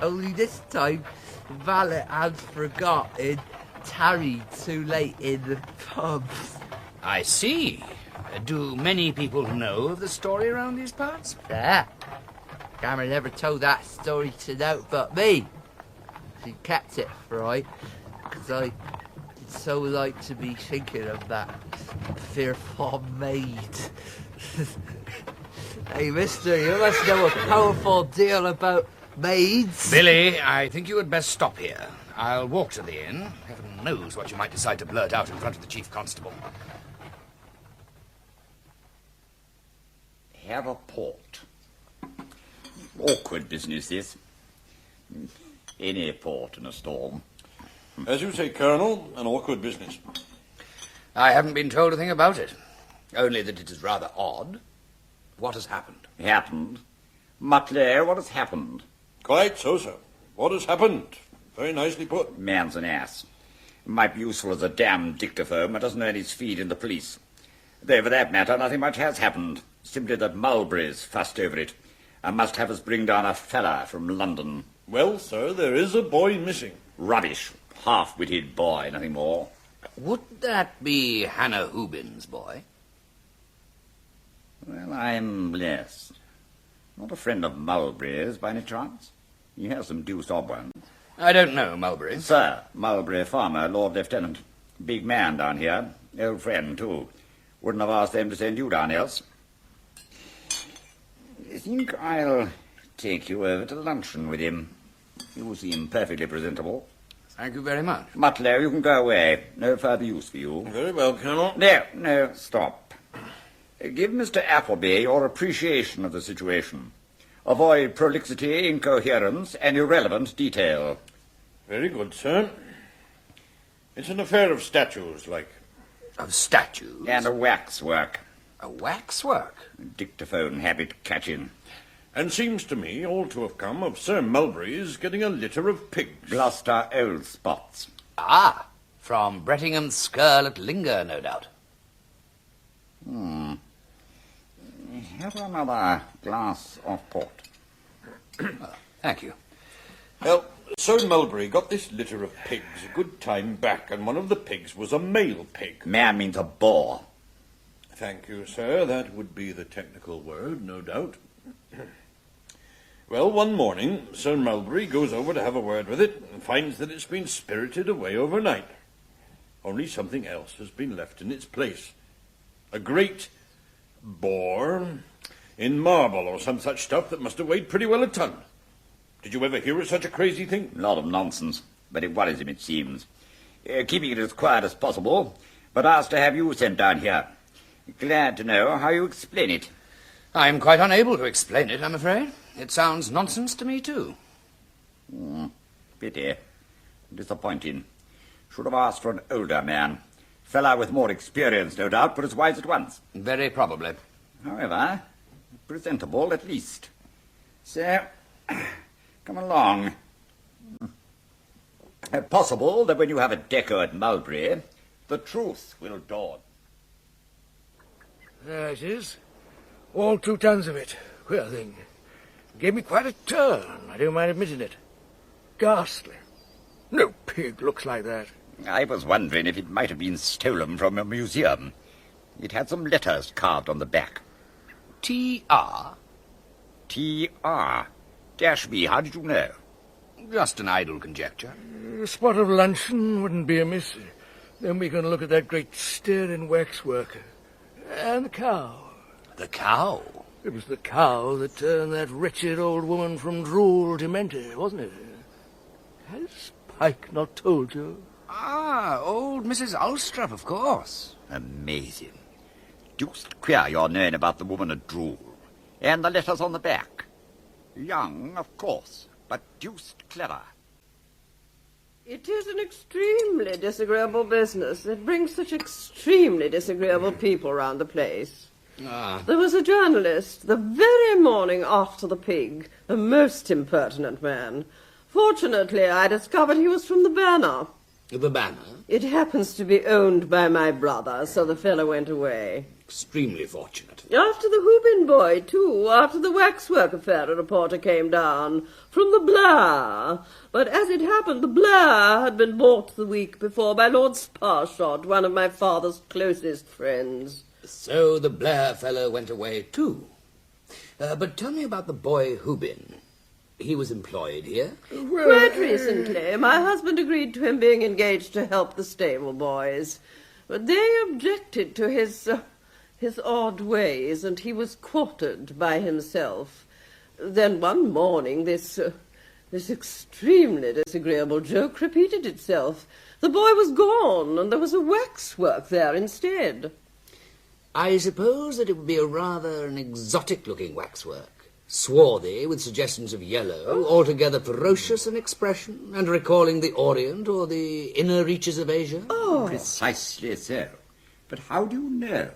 only this time the valet had forgotten, tarried too late in the pubs. I see. Do many people know of the story around these parts? Yeah. Cameron never told that story to note but me. She kept it for I, because I did so like to be thinking of that fearful maid. Hey, mister, you must know a powerful deal about maids. Billy, I think you had best stop here. I'll walk to the inn. Heaven knows what you might decide to blurt out in front of the chief constable. Have a port. Awkward business, this. Any port in a storm. As you say, Colonel, an awkward business. I haven't been told a thing about it. Only that it is rather odd. What has happened? Happened? Maclair, what has happened? Quite so, sir. What has happened? Very nicely put. Man's an ass. Might be useful as a damned dictaphone, but doesn't earn his feed in the police. Though, for that matter, nothing much has happened. Simply that Mulberry's fussed over it, and must have us bring down a fella from London. Well, sir, there is a boy missing. Rubbish. Half-witted boy, nothing more. Would that be Hannah Hubin's boy? Well, I'm blessed. Not a friend of Mulberry's, by any chance? He has some deuced odd ones. I don't know Mulberry. Sir, Mulberry, farmer, Lord Lieutenant. Big man down here. Old friend, too. Wouldn't have asked them to send you down else. I think I'll take you over to luncheon with him. You seem perfectly presentable. Thank you very much. Mutlow, you can go away. No further use for you. Very well, Colonel. No, stop. Give Mr. Appleby your appreciation of the situation. Avoid prolixity, incoherence, and irrelevant detail. Very good, sir. It's an affair of statues, like. Of statues? And a waxwork. A waxwork? Dictaphone habit catching. And seems to me all to have come of Sir Mulberry's getting a litter of pigs. Gloucester old spots. Ah, from Brettingham's Skirl at Linger, no doubt. Have another glass of port. Thank you. Well, Sir Mulberry got this litter of pigs a good time back, and one of the pigs was a male pig. Man means a boar. Thank you, sir. That would be the technical word, no doubt. Well, one morning, Sir Mulberry goes over to have a word with it and finds that it's been spirited away overnight. Only something else has been left in its place. A great boar in marble or some such stuff that must have weighed pretty well a ton. Did you ever hear of such a crazy thing? A lot of nonsense, but it worries him, it seems. Keeping it as quiet as possible, but asked to have you sent down here. Glad to know how you explain it. I'm quite unable to explain it, I'm afraid. It sounds nonsense to me, too. Pity. Disappointing. Should have asked for an older man. Fellow with more experience, no doubt, but as wise at once. Very probably. However, presentable at least. So, come along. Possible that when you have a deco at Mulberry, the truth will dawn. There it is. All 2 tons of it. Queer thing. Gave me quite a turn, I don't mind admitting it. Ghastly. No pig looks like that. I was wondering if it might have been stolen from a museum. It had some letters carved on the back. T.R.? T.R. Dash me, how did you know? Just an idle conjecture. A spot of luncheon wouldn't be amiss. Then we can look at that great staring waxwork. And the cow. The cow? It was the cow that turned that wretched old woman from drool to mentor, wasn't it? Has Pike not told you? Ah, old Mrs. Ulstrup, of course. Amazing. Deuced queer your knowing about the woman at drool. And the letters on the back. Young, of course, but deuced clever. It is an extremely disagreeable business. It brings such extremely disagreeable people round the place. There was a journalist the very morning after the pig, a most impertinent man. Fortunately, I discovered he was from the Banner. The Banner? It happens to be owned by my brother, so the fellow went away. Extremely fortunate. After the Hoobin boy, too, after the waxwork affair, a reporter came down from the Blair. But as it happened, the Blair had been bought the week before by Lord Sparshot, one of my father's closest friends. So the Blair fellow went away, too. But tell me about the boy Hoobin. He was employed here? Quite recently. My husband agreed to him being engaged to help the stable boys. But they objected to his odd ways, and he was quartered by himself. Then one morning this extremely disagreeable joke repeated itself. The boy was gone, and there was a waxwork there instead. I suppose that it would be rather an exotic-looking waxwork. Swarthy, with suggestions of yellow, altogether ferocious in expression, and recalling the Orient or the inner reaches of Asia. Precisely so. But how do you know?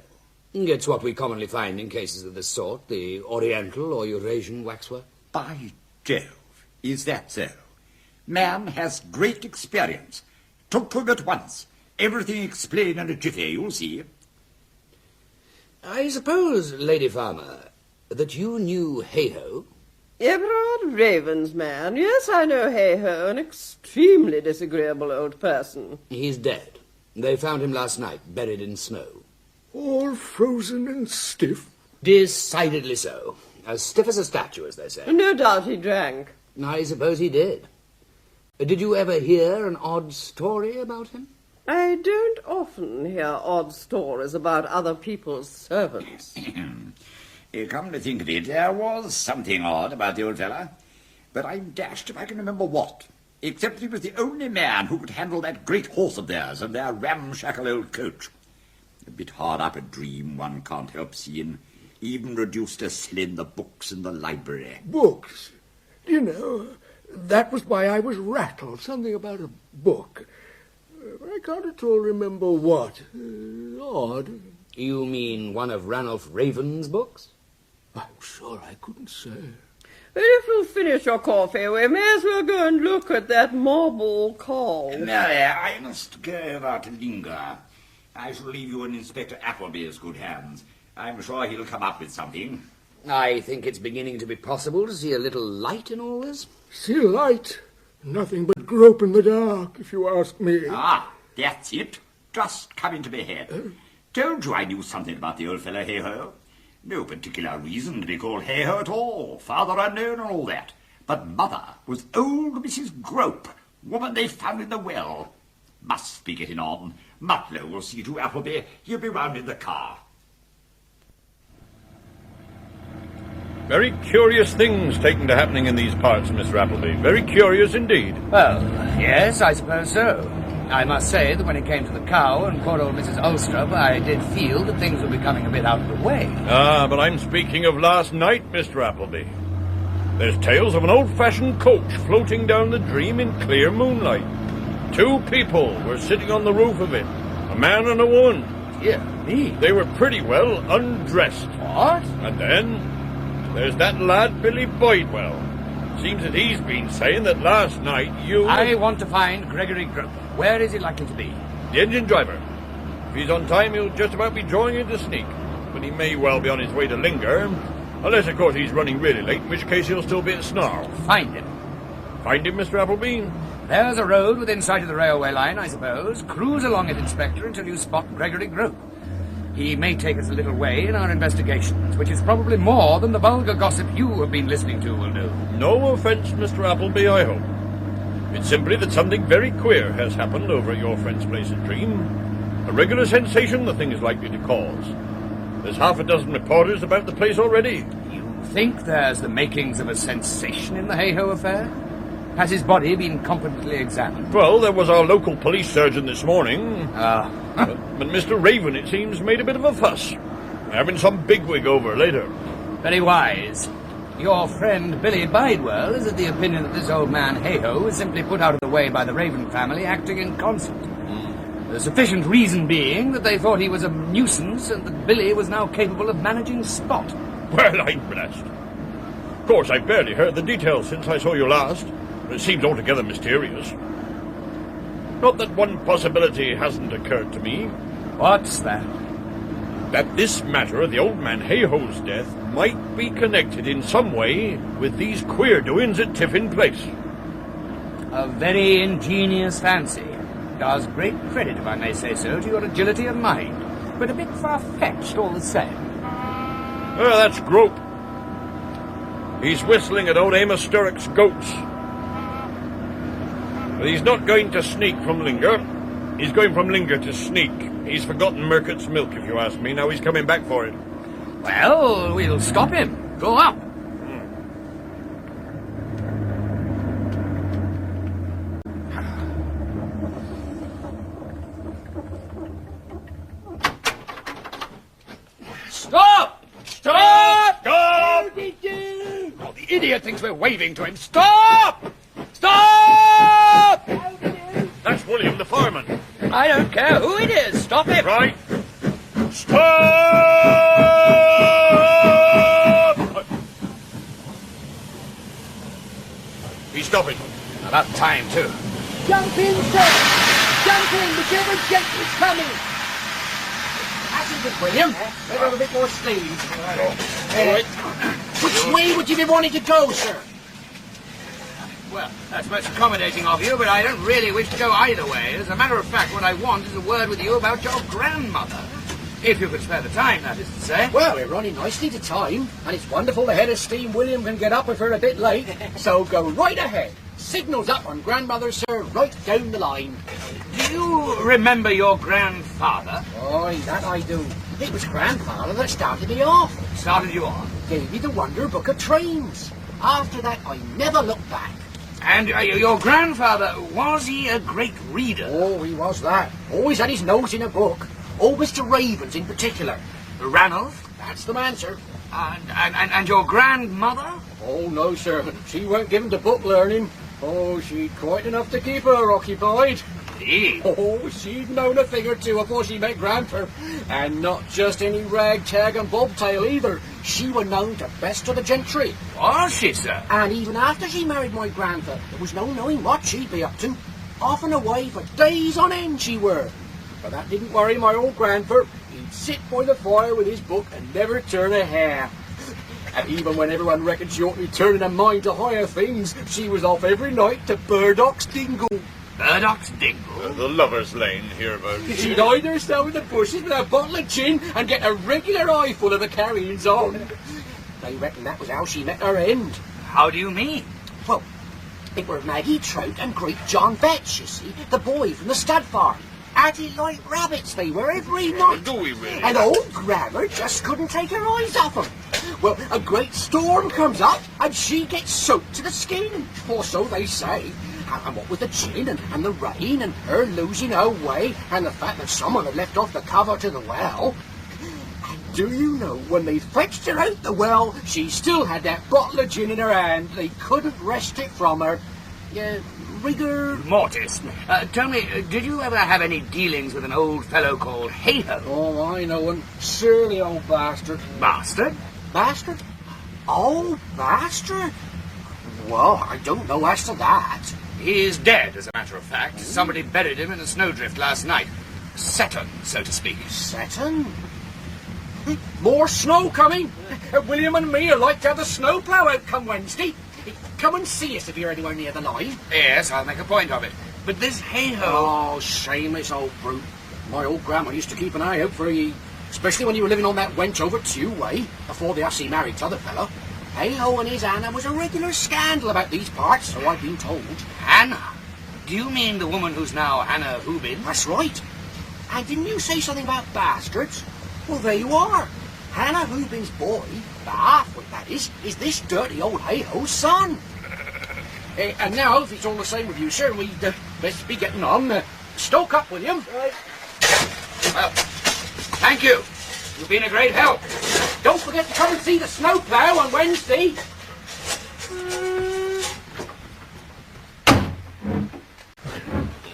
It's what we commonly find in cases of this sort, the Oriental or Eurasian waxwork. By Jove, is that so? Man has great experience. Talk to him at once. Everything explained in a jiffy, you'll see. I suppose, Lady Farmer, that you knew Hayho? Everard Raven's man. Yes, I know Hayho, an extremely disagreeable old person. He's dead. They found him last night, buried in snow. All frozen and stiff? Decidedly so. As stiff as a statue, as they say. No doubt he drank. I suppose he did. Did you ever hear an odd story about him? I don't often hear odd stories about other people's servants. Come to think of it, there was something odd about the old fellow, but I'm dashed if I can remember what, except that he was the only man who could handle that great horse of theirs and their ramshackle old coach. A bit hard up a dream, one can't help seeing, even reduced to selling the books in the library. Books? You know, that was why I was rattled, something about a book. I can't at all remember what. Odd. You mean one of Ranulph Raven's books? I'm sure I couldn't say. Well, if you'll finish your coffee, we may as well go and look at that marble call. Mary, I must go about to linger. I shall leave you in Inspector Appleby's good hands. I'm sure he'll come up with something. I think it's beginning to be possible to see a little light in all this. See light? Nothing but grope in the dark, if you ask me. Ah, that's it. Just come into my head. Told you I knew something about the old fellow Hay-Ho. No particular reason to be called Hay-Ho at all. Father unknown and all that. But mother was old Mrs. Grope, woman they found in the well. Must be getting on. Mutlow will see to Appleby. He'll be round in the car. Very curious things taken to happening in these parts, Mr. Appleby. Very curious indeed. Well, yes, I suppose so. I must say that when it came to the cow and poor old Mrs. Ulstrup, I did feel that things were becoming a bit out of the way. Ah, but I'm speaking of last night, Mr. Appleby. There's tales of an old-fashioned coach floating down the Dream in clear moonlight. 2 people were sitting on the roof of it, a man and a woman. Dear me. They were pretty well undressed. What? And then there's that lad Billy Boydwell. Seems that he's been saying that last night you... I want to find Gregory Grope. Where is he likely to be? The engine driver. If he's on time, he'll just about be drawing into Sneak. But he may well be on his way to Linger. Unless, of course, he's running really late, in which case he'll still be at Snarl. Find him. Find him, Mr. Appleby? There's a road within sight of the railway line, I suppose. Cruise along it, Inspector, until you spot Gregory Grope. He may take us a little way in our investigations, which is probably more than the vulgar gossip you have been listening to will do. No offence, Mr. Appleby, I hope. It's simply that something very queer has happened over at your friend's place at Dream. A regular sensation the thing is likely to cause. There's half a dozen reporters about the place already. You think there's the makings of a sensation in the Hay-Ho affair? Has his body been competently examined? Well, there was our local police surgeon this morning. But Mr. Raven, it seems, made a bit of a fuss. Having some bigwig over later. Very wise. Your friend Billy Bidewell is of the opinion that this old man Hay-Ho was simply put out of the way by the Raven family acting in concert. The sufficient reason being that they thought he was a nuisance and that Billy was now capable of managing Spot. Well, I'm blessed. Of course, I've barely heard the details since I saw you last. It seems altogether mysterious. Not that one possibility hasn't occurred to me. What's that? That this matter of the old man Hay-Ho's death might be connected in some way with these queer doings at Tiffin Place. A very ingenious fancy. Does great credit, if I may say so, to your agility of mind, but a bit far-fetched all the same. Oh, that's Grope. He's whistling at old Amos Sturrock's goats. But he's not going to Sneak from Linger. He's going from Linger to Sneak. He's forgotten Murcutt's milk, if you ask me. Now he's coming back for it. Well, we'll stop him. Go up. Stop! Stop! Stop! Oh, the idiot thinks we're waving to him. Stop! Stop! That's William, the fireman. I don't care who it is. Stop him. Right. Stop! He's stopping. About time, too. Jump in, sir! Jump in! The German gentleman's coming! That's it, William. Better have a bit more sleeves. All right. Which way would you be wanting to go, sir? Well, that's most accommodating of you, but I don't really wish to go either way. As a matter of fact, what I want is a word with you about your grandmother. If you could spare the time, that is to say. Well, we're running nicely to time, and it's wonderful the head of steam William can get up if we're a bit late. So go right ahead. Signals up on grandmother, sir, right down the line. Do you remember your grandfather? Oh, that I do. It was grandfather that started me off. Started you on? Gave me the wonder book of trains. After that, I never looked back. And your grandfather, was he a great reader? Oh, he was that. Always had his nose in a book. Oh, Mr. Ravens in particular. Ranulph? That's the man, sir. And your grandmother? Oh, no, sir. She weren't given to book learning. Oh, she'd quite enough to keep her occupied. Indeed. Oh, she'd known a thing or two before she met Grandpa. And not just any ragtag and bobtail either. She were known to best of the gentry. Was she, sir? And even after she married my grandpa, there was no knowing what she'd be up to. Off and away for days on end she were. But that didn't worry my old grandpa. He'd sit by the fire with his book and never turn a hair. And even when everyone reckoned she ought to be turning her mind to higher things, she was off every night to Burdock's Dingle. Burdock's Dingle? The lover's lane hereabouts. She'd hide herself in the bushes with a bottle of gin and get a regular eyeful of the carryings on. They reckon that was how she met her end. How do you mean? Well, it were Maggie Trout and great John Betts, you see, the boy from the stud farm. Acted like rabbits they were every night. Do we really? And old Grammer just couldn't take her eyes off them. Well, a great storm comes up and she gets soaked to the skin, or so they say. And what with the gin and the rain and her losing her way and the fact that someone had left off the cover to the well. And do you know, when they fetched her out the well, she still had that bottle of gin in her hand. They couldn't wrest it from her. Rigor mortis. Tell me, did you ever have any dealings with an old fellow called Hayho? Oh, I know one. Surly old bastard. Bastard? Bastard? Oh, bastard? Well, I don't know as to that. He's dead, as a matter of fact. Somebody buried him in a snowdrift last night. Seton, so to speak. Seton? More snow coming? William and me are like to have the snowplow out come Wednesday. Come and see us if you're anywhere near the line. Yes, I'll make a point of it. But this Hayho... Oh, shameless old brute. My old grandma used to keep an eye out for ye, especially when you were living on that wench over Tew way, before the hussy married t'other fellow. Hayho and his Anna was a regular scandal about these parts, so I've been told. Hannah? Do you mean the woman who's now Hannah Hubin? That's right. And didn't you say something about bastards? Well, there you are. Hannah Hubin's boy, the half-wit that is this dirty old Hayho's son. And now, if it's all the same with you, sir, we'd best be getting on. Stoke up, William. Right. Well, thank you. You've been a great help. Don't forget to come and see the snowplow on Wednesday.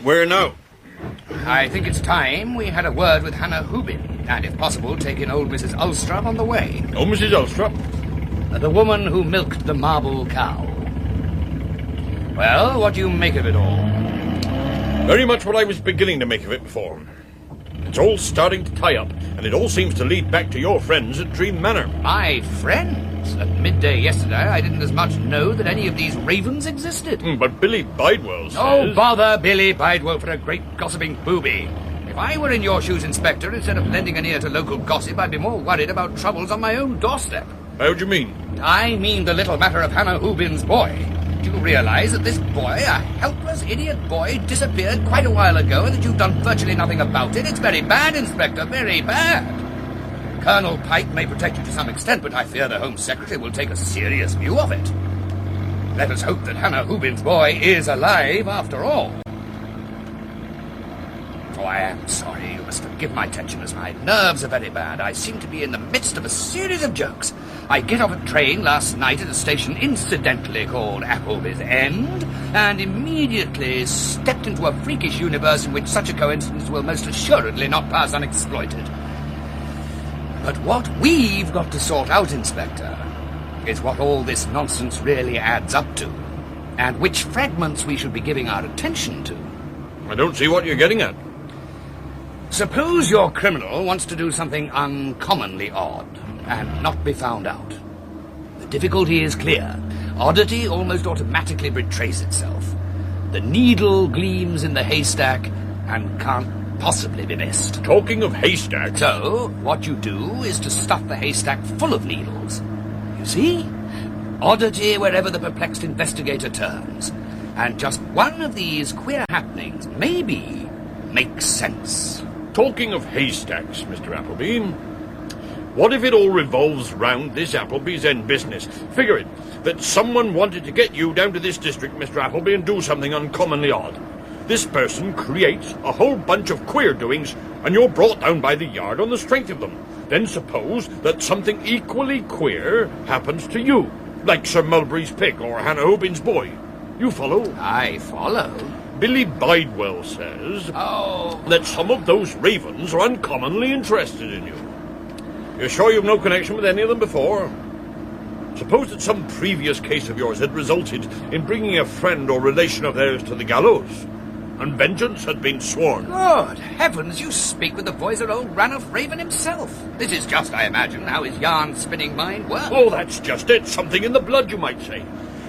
Where now? I think it's time we had a word with Hannah Hubin, and if possible, take in old Mrs. Ulstrup on the way. Oh, Mrs. Ulstrup? The woman who milked the marble cow. Well, what do you make of it all? Very much what I was beginning to make of it before. It's all starting to tie up, and it all seems to lead back to your friends at Dream Manor. My friends? At midday yesterday, I didn't as much know that any of these ravens existed. But Billy Bidewell says... Oh, bother Billy Bidewell for a great gossiping booby. If I were in your shoes, Inspector, instead of lending an ear to local gossip, I'd be more worried about troubles on my own doorstep. How do you mean? I mean the little matter of Hannah Hubin's boy. Do you realize that this boy, a helpless idiot boy, disappeared quite a while ago and that you've done virtually nothing about it? It's very bad, Inspector, very bad. Colonel Pike may protect you to some extent, but I fear the Home Secretary will take a serious view of it. Let us hope that Hannah Hubin's boy is alive after all. Oh, I am sorry. You must forgive my tension, as my nerves are very bad. I seem to be in the midst of a series of jokes. I get off a train last night at a station incidentally called Appleby's End, and immediately stepped into a freakish universe in which such a coincidence will most assuredly not pass unexploited. But what we've got to sort out, Inspector, is what all this nonsense really adds up to, and which fragments we should be giving our attention to. I don't see what you're getting at. Suppose your criminal wants to do something uncommonly odd and not be found out. The difficulty is clear. Oddity almost automatically betrays itself. The needle gleams in the haystack and can't possibly be best. Talking of haystacks... So, what you do is to stuff the haystack full of needles. You see? Oddity wherever the perplexed investigator turns. And just one of these queer happenings, maybe, makes sense. Talking of haystacks, Mr. Appleby, what if it all revolves round this Appleby's end business? Figure it, that someone wanted to get you down to this district, Mr. Appleby, and do something uncommonly odd. This person creates a whole bunch of queer doings, and you're brought down by the yard on the strength of them. Then suppose that something equally queer happens to you, like Sir Mulberry's pig or Hannah Hobin's boy. You follow? I follow. Billy Bidewell says that some of those ravens are uncommonly interested in you. You're sure you've no connection with any of them before? Suppose that some previous case of yours had resulted in bringing a friend or relation of theirs to the gallows, and vengeance had been sworn. Good heavens, you speak with the voice of old Ranulph Raven himself. This is just, I imagine, how his yarn-spinning mind works. Oh, that's just it. Something in the blood, you might say.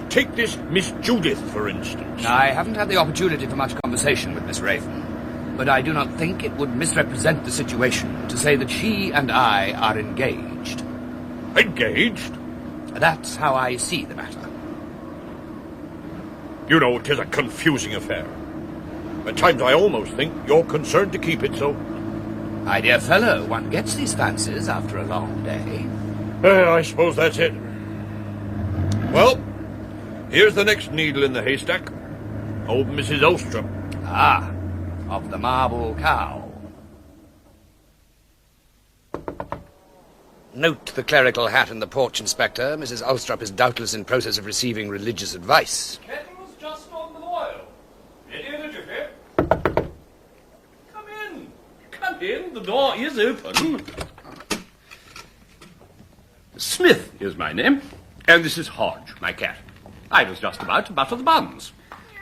Take this Miss Judith, for instance. I haven't had the opportunity for much conversation with Miss Raven, but I do not think it would misrepresent the situation to say that she and I are engaged. Engaged? That's how I see the matter. You know, 'tis a confusing affair. At times I almost think you're concerned to keep it so. My dear fellow, one gets these fancies after a long day. I suppose that's it. Well, here's the next needle in the haystack. Old Mrs. Ulstrup. Ah, of the marble cow. Note the clerical hat and the porch, Inspector. Mrs. Ulstrup is doubtless in process of receiving religious advice. Kettle's just on the boil. Ready in a jiffy. Come in. Come in. The door is open. Smith is my name, and this is Hodge, my cat. I was just about to butter the buns.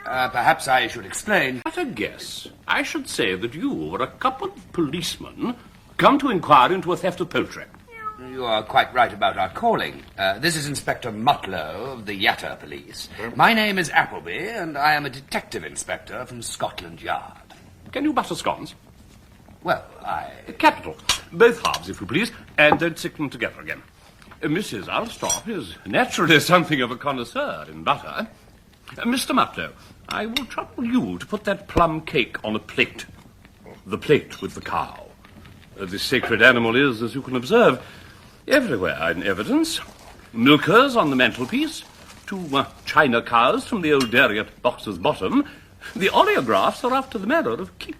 Perhaps I should explain. At a guess, I should say that you were a couple of policemen come to inquire into a theft of poultry. You are quite right about our calling. This is Inspector Mutlow of the Yatter Police. My name is Appleby, and I am a detective inspector from Scotland Yard. Can you butter scones? Well, Capital. Both halves, if you please, and don't stick them together again. Mrs. Ulstrop is naturally something of a connoisseur in butter. Mr. Mutlow, I will trouble you to put that plum cake on a plate. The plate with the cow. This sacred animal is, as you can observe, everywhere in evidence. Milkers on the mantelpiece, 2 china cows from the old dairy at Boxer's Bottom. The oleographs are after the manner of keep.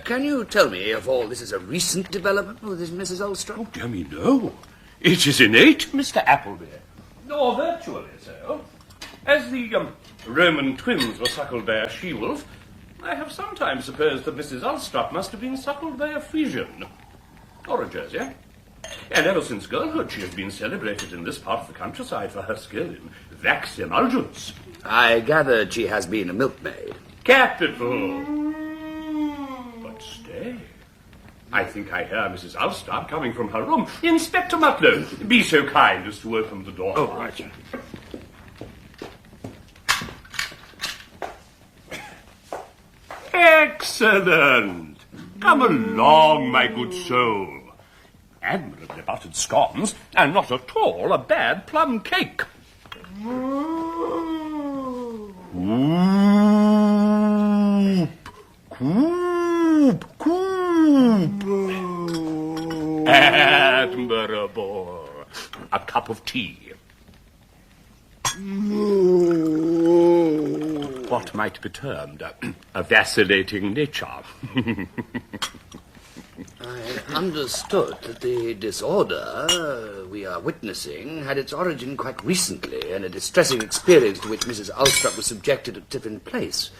Can you tell me if all this is a recent development with this Mrs. Ulstrup? Oh, dear me, no. It is innate, Mr. Appleby. Or virtually so. As the Roman twins were suckled by a she-wolf, I have sometimes supposed that Mrs. Ulstrup must have been suckled by a Frisian. Or a Jersey. And ever since girlhood she has been celebrated in this part of the countryside for her skill in wax emulgence. I gathered she has been a milkmaid. Capital! But stay. I think I hear Mrs. Ulstrup coming from her room. Inspector Mutlow, be so kind as to open the door. Oh, right. Excellent! Come along, my good soul. Admirably buttered scones, and not at all a bad plum cake. Coop, coop. Admirable. A cup of tea. What might be termed a vacillating nature. I understood that the disorder we are witnessing had its origin quite recently in a distressing experience to which Mrs. Ulstrup was subjected at Tiffin Place.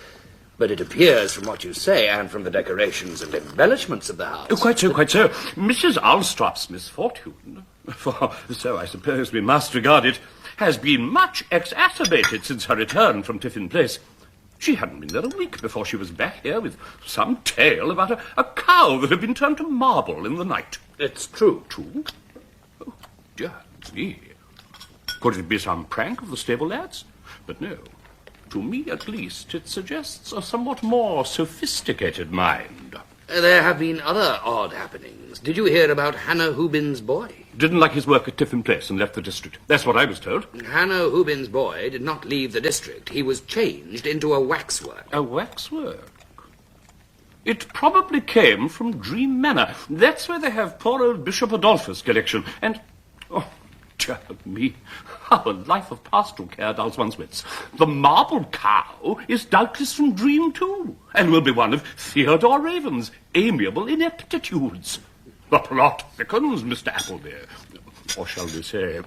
But it appears from what you say and from the decorations and embellishments of the house... Oh, quite so, quite so. Mrs. Ulstrup's misfortune, for so I suppose we must regard it, has been much exacerbated since her return from Tiffin Place. She hadn't been there a week before she was back here with some tale about a cow that had been turned to marble in the night. It's true. True? Oh, dear me. Could it be some prank of the stable lads? But no. to me at least, it suggests a somewhat more sophisticated mind. There have been other odd happenings. Did you hear about Hannah Hubin's boy? Didn't like his work at Tiffin Place and left the district. That's what I was told. Hannah Hubin's boy did not leave the district. He was changed into a waxwork. A waxwork? It probably came from Dream Manor. That's where they have poor old Bishop Adolphus' collection. And, oh, dear me, how a life of pastoral care dulls one's wits. The marble cow is doubtless from Dream too, and will be one of Theodore Raven's amiable ineptitudes. The plot thickens, Mr. Appleby. Or shall we say,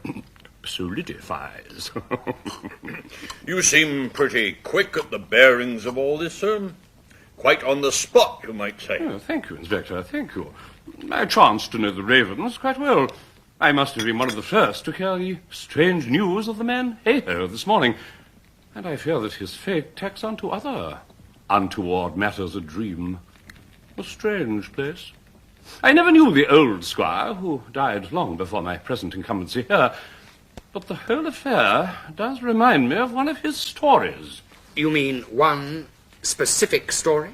solidifies. You seem pretty quick at the bearings of all this, sir. Quite on the spot, you might say. Oh, thank you, Inspector, thank you. I chanced to know the Ravens quite well. I must have been one of the first to hear the strange news of the man Hayho this morning, and I fear that his fate tacks on to other untoward matters at Dream. A strange place. I never knew the old squire, who died long before my present incumbency here, but the whole affair does remind me of one of his stories. You mean one specific story?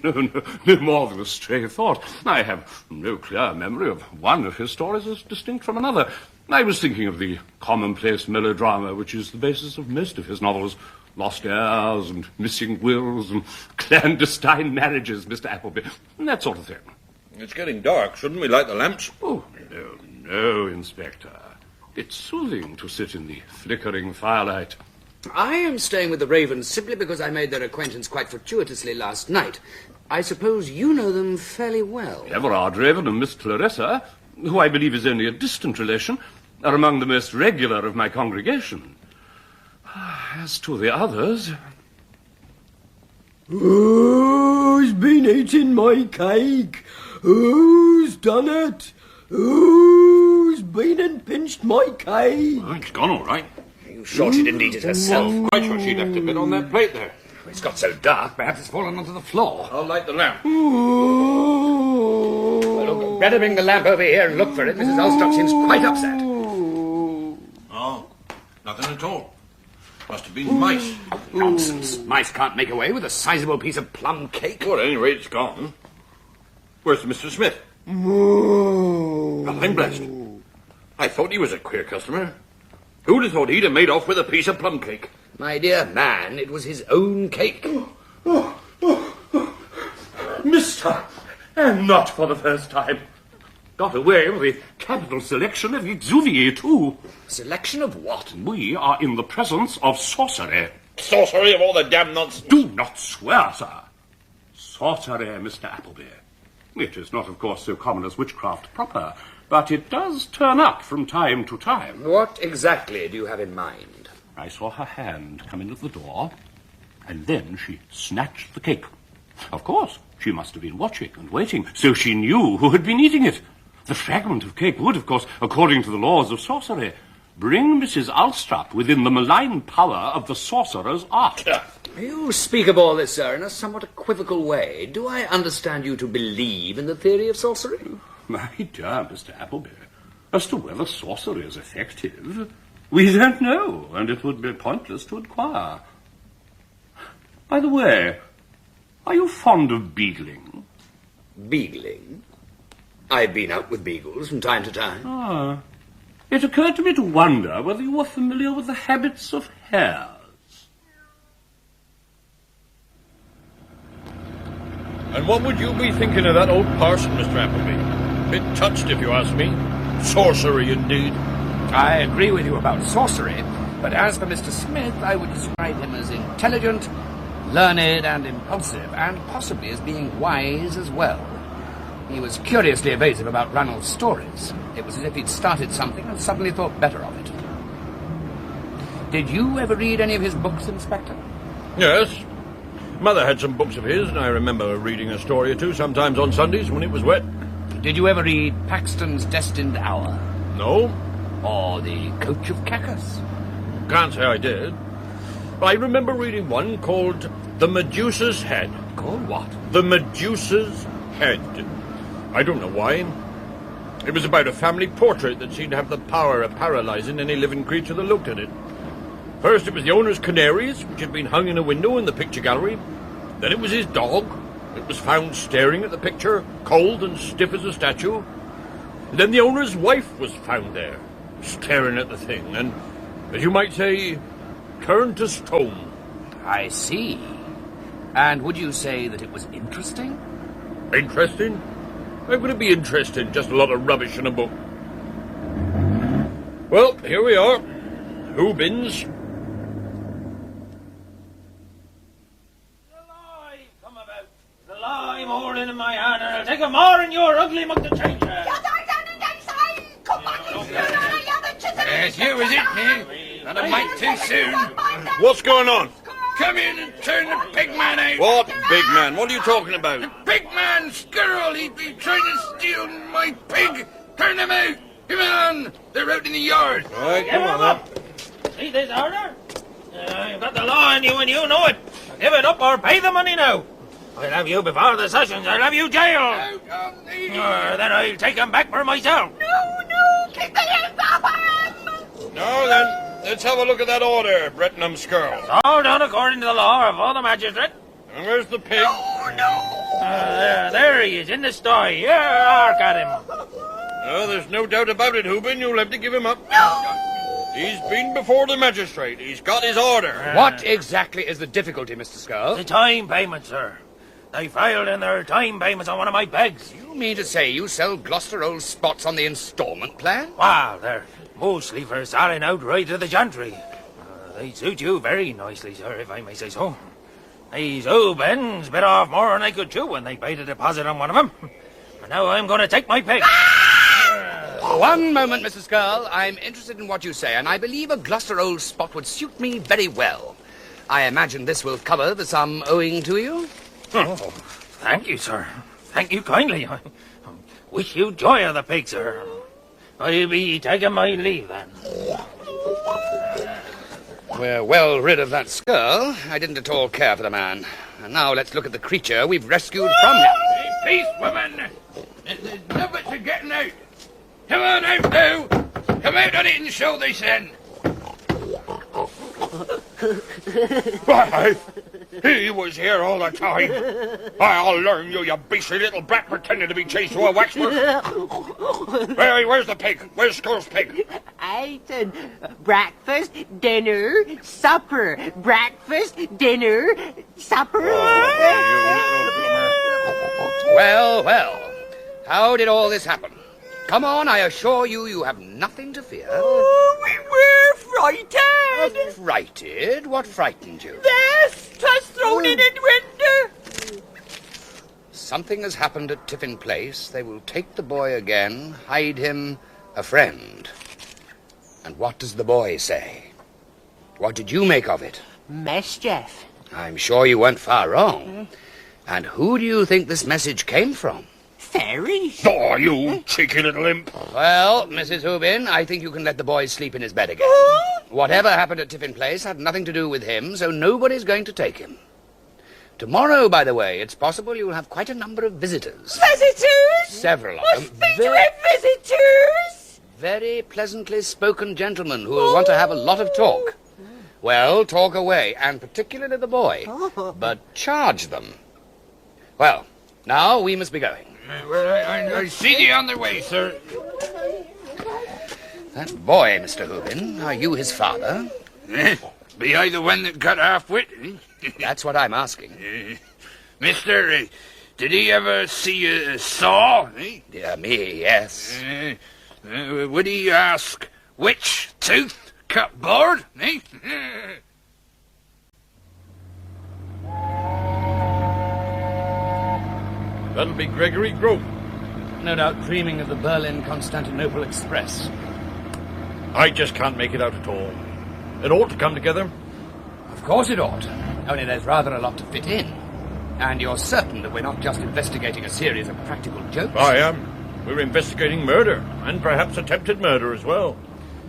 No more than a stray thought. I have no clear memory of one of his stories as distinct from another. I was thinking of the commonplace melodrama which is the basis of most of his novels. Lost heirs and missing wills and clandestine marriages, Mr. Appleby, and that sort of thing. It's getting dark. Shouldn't we light the lamps? Oh, no, Inspector. It's soothing to sit in the flickering firelight. I am staying with the Ravens simply because I made their acquaintance quite fortuitously last night. I suppose you know them fairly well. Everard Raven and Miss Clarissa, who I believe is only a distant relation, are among the most regular of my congregation. As to the others... Who's been eating my cake? Who's done it? Who's been and pinched my cake? Oh, it's gone all right. Are you sure she didn't eat it herself? Quite sure she left a bit on that plate there. It's got so dark, perhaps it's fallen onto the floor. I'll light the lamp. Well, look, better bring the lamp over here and look for it. Mrs. Ulstrop seems quite upset. Oh, nothing at all. Must have been mice. Nonsense. Mice can't make away with a sizable piece of plum cake. Well, at any rate, it's gone. Where's Mr. Smith? I'm blessed. I thought he was a queer customer. Who'd have thought he'd have made off with a piece of plum cake? My dear man, it was his own cake. Mister, and not for the first time. Got away with a capital selection of exuviae, too. Selection of what? We are in the presence of sorcery. Sorcery of all the damn nonsense. Do not swear, sir. Sorcery, Mr. Appleby. It is not, of course, so common as witchcraft proper, but it does turn up from time to time. What exactly do you have in mind? I saw her hand come in at the door, and then she snatched the cake. Of course, she must have been watching and waiting, so she knew who had been eating it. The fragment of cake would, of course, according to the laws of sorcery, bring Mrs. Ulstrop within the malign power of the sorcerer's art. You speak of all this, sir, in a somewhat equivocal way. Do I understand you to believe in the theory of sorcery? My dear Mr. Appleby, as to whether sorcery is effective, we don't know, and it would be pointless to inquire. By the way, are you fond of beagling? Beagling? I've been out with beagles from time to time. Ah. It occurred to me to wonder whether you were familiar with the habits of hares. And what would you be thinking of that old parson, Mr. Appleby? Bit touched, if you ask me. Sorcery, indeed. I agree with you about sorcery, but as for Mr. Smith, I would describe him as intelligent, learned and impulsive, and possibly as being wise as well. He was curiously evasive about Ranald's stories. It was as if he'd started something and suddenly thought better of it. Did you ever read any of his books, Inspector? Yes. Mother had some books of his, and I remember reading a story or two, sometimes on Sundays when it was wet. Did you ever read Paxton's Destined Hour? No. Or The Coach of Cacus? Can't say I did. I remember reading one called The Medusa's Head. Called what? The Medusa's Head. I don't know why. It was about a family portrait that seemed to have the power of paralyzing any living creature that looked at it. First it was the owner's canaries, which had been hung in a window in the picture gallery. Then it was his dog. It was found staring at the picture, cold and stiff as a statue. Then the owner's wife was found there, staring at the thing, and, as you might say, turned to stone. I see. And would you say that it was interesting? Interesting? How could it be interesting? Just a lot of rubbish in a book. Well, here we are. Hoobins. The lie more in my hand, and I'll take a more in your ugly mug to change her. Yes, you is it, eh? Not a mite too soon. What's going on? Come in and turn the big man out. What big man? What are you talking about? Big man, squirrel, he'd be trying to steal my pig. Turn him out. Come on. They're out in the yard. All right, Give him up. See this order? You've got the law on you and you know it. Give it up or pay the money now. I'll have you before the sessions. I'll have you jailed. Then I'll take him back for myself. No, keep the hands off him. Now then, let's have a look at that order, Brettenham Skirl. All done according to the law of all the magistrate. And where's the pig? There he is, in the sty. Yeah, hark at him. Oh, there's no doubt about it, Hoobin. You'll have to give him up. No! He's been before the magistrate. He's got his order. What exactly is the difficulty, Mr. Skirl? The time payment, sir. They failed in their time payments on one of my pegs. You mean to say you sell Gloucester old spots on the instalment plan? Well, they're mostly for selling outright to the gentry. They suit you very nicely, sir, if I may say so. These Hoobins bit off more than they could chew when they paid a deposit on one of them. And now I'm going to take my pig. One moment, Mrs. Skirl. I'm interested in what you say, and I believe a Gloucester old spot would suit me very well. I imagine this will cover the sum owing to you? Oh, thank you, sir. Thank you kindly. I wish you joy of the pig, sir. I'll be taking my leave, then. We're well rid of that Skirl. I didn't at all care for the man. And now let's look at the creature we've rescued from him. Peace, woman. There's nothing to getting out. Come on out now. Come out on it and show thysen. Why, he was here all the time. I'll learn you, you beastly little brat, pretending to be chased to a waxwork. Where's the pig? Where's Skirl's pig? Eaten breakfast, dinner, supper. Breakfast, dinner, supper. Well, well. How did all this happen? Come on, I assure you, you have nothing to fear. Oh, we were frightened. Frighted? What frightened you? Yes, 'twas thrown in winter. Something has happened at Tiffin Place. They will take the boy again, hide him a friend. And what does the boy say? What did you make of it? Mischief. I'm sure you weren't far wrong. And who do you think this message came from? Fairies. Oh, you cheeky little imp. Well, Mrs. Hoobin, I think you can let the boy sleep in his bed again. Whatever happened at Tiffin Place had nothing to do with him, so nobody's going to take him. Tomorrow, by the way, it's possible you'll have quite a number of visitors. Visitors? Several of them. Must be to have visitors. Very pleasantly spoken gentlemen who will want to have a lot of talk. Well, talk away, and particularly the boy. But charge them. Well, now we must be going. Well, I see thee on the way, sir. That boy, Mr. Hoobin, are you his father? Be I the one that got half-wit? That's what I'm asking. Mister, did he ever see a saw? Dear me, yes. Would he ask which tooth cut board? That'll be Gregory Grope. No doubt dreaming of the Berlin-Constantinople Express. I just can't make it out at all. It ought to come together. Of course it ought. Only there's rather a lot to fit in. And you're certain that we're not just investigating a series of practical jokes? I am. We're investigating murder, and perhaps attempted murder as well.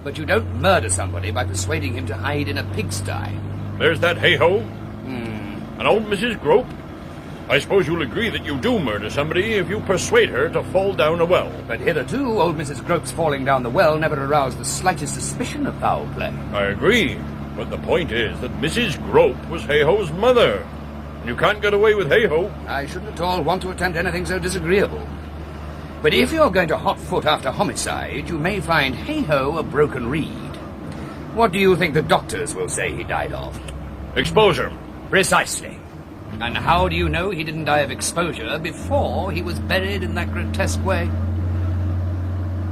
But you don't murder somebody by persuading him to hide in a pigsty. There's that hey-ho. And old Mrs. Grope. I suppose you'll agree that you do murder somebody if you persuade her to fall down a well. But hitherto, old Mrs. Grope's falling down the well never aroused the slightest suspicion of foul play. I agree. But the point is that Mrs. Grope was Hay-Ho's mother. You can't get away with Hay-Ho. I shouldn't at all want to attempt anything so disagreeable. But if you're going to hot foot after homicide, you may find Hay-Ho a broken reed. What do you think the doctors will say he died of? Exposure. Precisely. And how do you know he didn't die of exposure before he was buried in that grotesque way?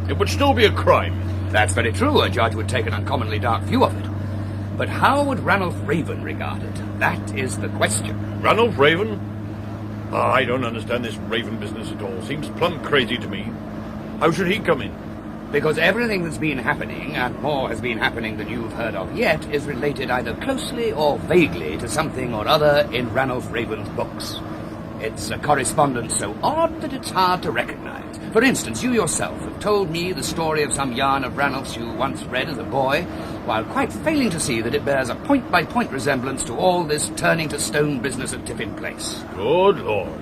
It would still be a crime. That's very true. A judge would take an uncommonly dark view of it. But how would Ranulph Raven regard it? That is the question. Ranulph Raven? Oh, I don't understand this Raven business at all. Seems plumb crazy to me. How should he come in? Because everything that's been happening, and more has been happening than you've heard of yet, is related either closely or vaguely to something or other in Ranulph Raven's books. It's a correspondence so odd that it's hard to recognize. For instance, you yourself have told me the story of some yarn of Ranulph's you once read as a boy, while quite failing to see that it bears a point-by-point resemblance to all this turning-to-stone business at Tiffin Place. Good Lord.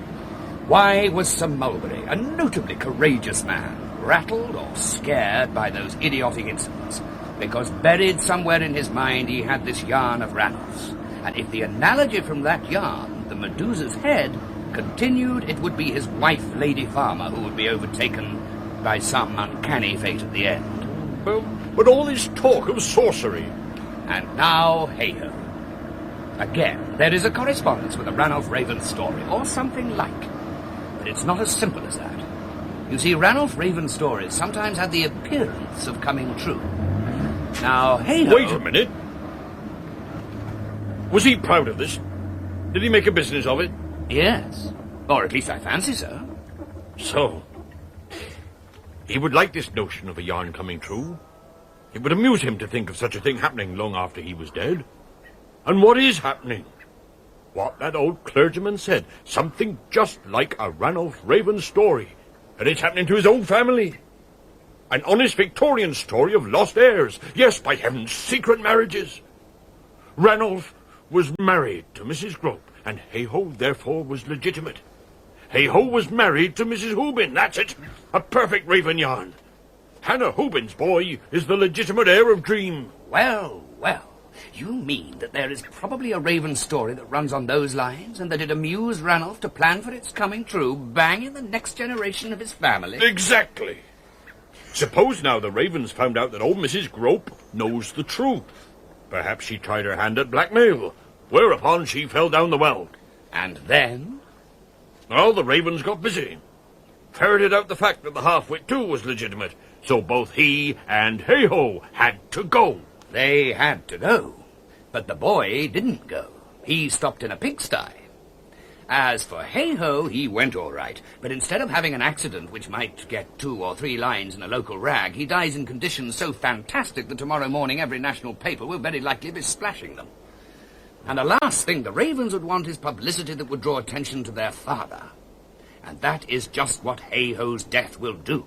Why was Sir Mulberry, a notably courageous man, rattled or scared by those idiotic incidents? Because buried somewhere in his mind he had this yarn of Ranulph's. And if the analogy from that yarn, the Medusa's head, continued, it would be his wife, Lady Farmer, who would be overtaken by some uncanny fate at the end. Well, but all this talk of sorcery. And now, Hay-Ho. Again, there is a correspondence with the Ranulph Raven story, or something like. But it's not as simple as that. You see, Ranulph Raven stories sometimes had the appearance of coming true. Now, Hay-Ho... Wait a minute. Was he proud of this? Did he make a business of it? Yes. Or at least I fancy so. So, he would like this notion of a yarn coming true. It would amuse him to think of such a thing happening long after he was dead. And what is happening? What that old clergyman said. Something just like a Ranulph Raven story. And it's happening to his own family. An honest Victorian story of lost heirs. Yes, by heavens, secret marriages. Ranulph was married to Mrs. Grope, and Hay-Ho therefore was legitimate. Hay-Ho was married to Mrs. Hoobin, that's it. A perfect Raven yarn. Hannah Hoobin's boy is the legitimate heir of Dream. Well, well, you mean that there is probably a Raven story that runs on those lines, and that it amused Ranulph to plan for its coming true, bang in the next generation of his family? Exactly. Suppose now the Ravens found out that old Mrs. Grope knows the truth. Perhaps she tried her hand at blackmail, whereupon she fell down the well. And then? Well, the Ravens got busy. Ferreted out the fact that the half-wit too was legitimate, so both he and Hay-Ho had to go. They had to go, but the boy didn't go. He stopped in a pigsty. As for Hay-Ho, he went all right, but instead of having an accident which might get 2 or 3 lines in a local rag, he dies in conditions so fantastic that tomorrow morning every national paper will very likely be splashing them. And the last thing the Ravens would want is publicity that would draw attention to their father. And that is just what Hay-Ho's death will do.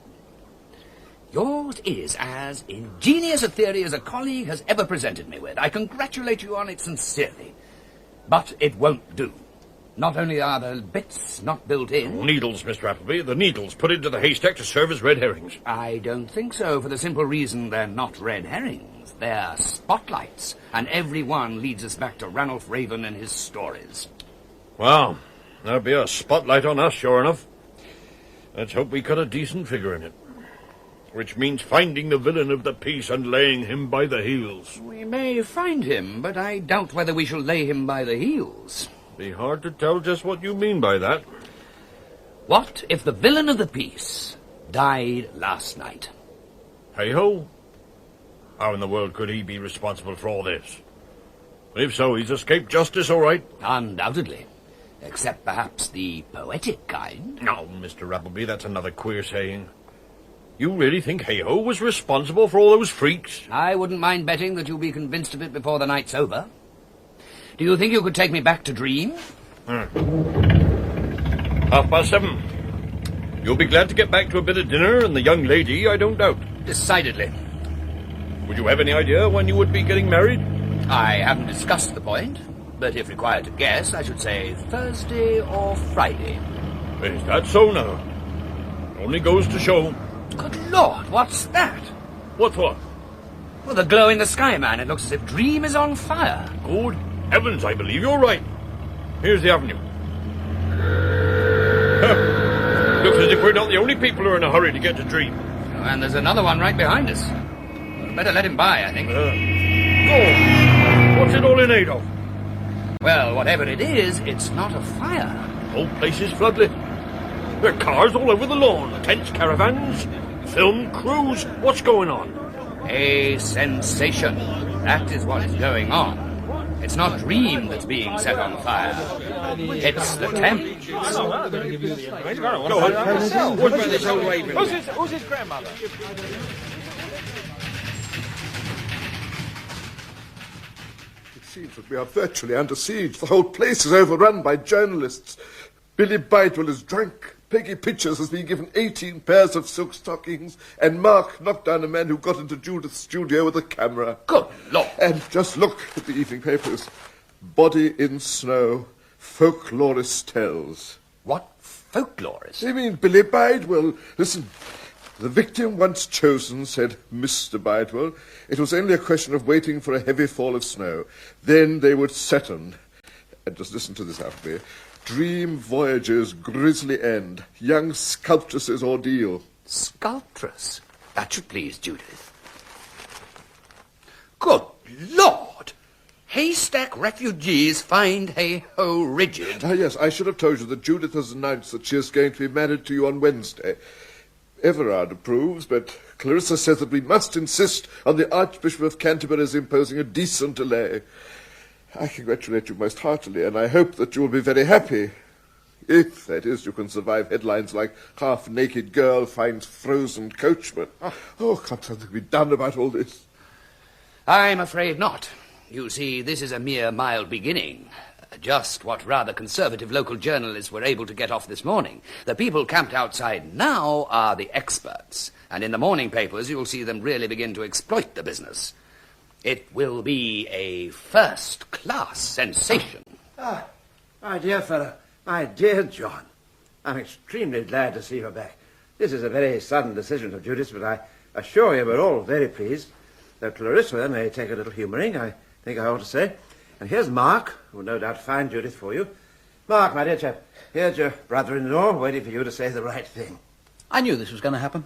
Yours is as ingenious a theory as a colleague has ever presented me with. I congratulate you on it sincerely. But it won't do. Not only are the bits not built in... Needles, Mr. Appleby. The needles put into the haystack to serve as red herrings. I don't think so, for the simple reason they're not red herrings. They're spotlights, and every one leads us back to Ranulph Raven and his stories. Well, there'll be a spotlight on us, sure enough. Let's hope we cut a decent figure in it. Which means finding the villain of the piece and laying him by the heels. We may find him, but I doubt whether we shall lay him by the heels. Be hard to tell just what you mean by that. What if the villain of the piece died last night? Hay-Ho? How in the world could he be responsible for all this? If so, he's escaped justice, all right. Undoubtedly. Except perhaps the poetic kind. No, Mr. Appleby, that's another queer saying. You really think Hay-Ho was responsible for all those freaks? I wouldn't mind betting that you'll be convinced of it before the night's over. Do you think you could take me back to Dream? 7:30. You'll be glad to get back to a bit of dinner and the young lady, I don't doubt. Decidedly. Would you have any idea when you would be getting married? I haven't discussed the point, but if required to guess, I should say Thursday or Friday. Is that so now? Only goes to show. Good Lord, what's that? What for? Well, the glow in the sky, man. It looks as if Dream is on fire. Good heavens, I believe you're right. Here's the avenue. Looks as if we're not the only people who are in a hurry to get to Dream. And there's another one right behind us. We'd better let him by, I think. What's it all in aid of? Well, whatever it is, it's not a fire. The whole place is floodlit. There are cars all over the lawn, tents, caravans, film crews. What's going on? A sensation. That is what is going on. It's not Dream that's being set on fire. It's the Thames. Go on. What about this old Raven? Who's his grandmother? It seems that we are virtually under siege. The whole place is overrun by journalists. Billy Bidewell is drunk. Peggy Pitchers has been given 18 pairs of silk stockings, and Mark knocked down a man who got into Judith's studio with a camera. Good Lord. And just look at the evening papers. Body in snow, folklorist tells. What folklorist? I mean, Billy Bidewell. Listen, the victim once chosen, said Mr. Bidewell, it was only a question of waiting for a heavy fall of snow. Then they would settle. And just listen to this, Appleby. Dream Voyager's grisly end. Young sculptress's ordeal. Sculptress? That should please Judith. Good Lord! Haystack refugees find hey-ho rigid. Ah, yes, I should have told you that Judith has announced that she is going to be married to you on Wednesday. Everard approves, but Clarissa says that we must insist on the Archbishop of Canterbury's imposing a decent delay. I congratulate you most heartily, and I hope that you will be very happy. If, that is, you can survive headlines like half-naked girl finds frozen coachman. Oh, can't something be done about all this? I'm afraid not. You see, this is a mere mild beginning. Just what rather conservative local journalists were able to get off this morning. The people camped outside now are the experts, and in the morning papers you'll see them really begin to exploit the business. It will be a first-class sensation. Ah, my dear fellow, my dear John, I'm extremely glad to see you back. This is a very sudden decision of Judith's, but I assure you we're all very pleased. Though Clarissa may take a little humouring, I think I ought to say. And here's Mark, who will no doubt find Judith for you. Mark, my dear chap, here's your brother-in-law waiting for you to say the right thing. I knew this was going to happen.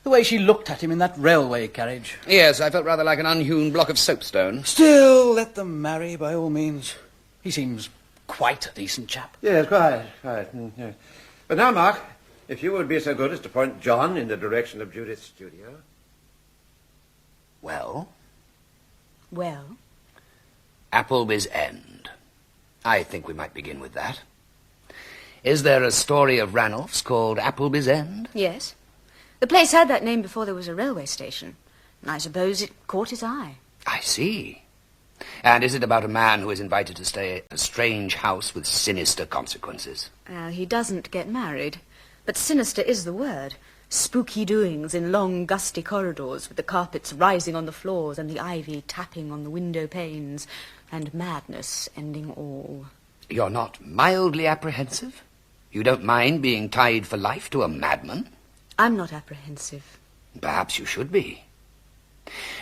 The way she looked at him in that railway carriage. Yes, I felt rather like an unhewn block of soapstone. Still, let them marry, by all means. He seems quite a decent chap. Yes, quite. Yes. But now, Mark, if you would be so good as to point John in the direction of Judith's studio. Well? Well? Appleby's End. I think we might begin with that. Is there a story of Ranulph's called Appleby's End? Yes. The place had that name before there was a railway station, and I suppose it caught his eye. I see. And is it about a man who is invited to stay at a strange house with sinister consequences? He doesn't get married, but sinister is the word. Spooky doings in long, gusty corridors with the carpets rising on the floors and the ivy tapping on the window panes, and madness ending all. You're not mildly apprehensive? You don't mind being tied for life to a madman? I'm not apprehensive. Perhaps you should be.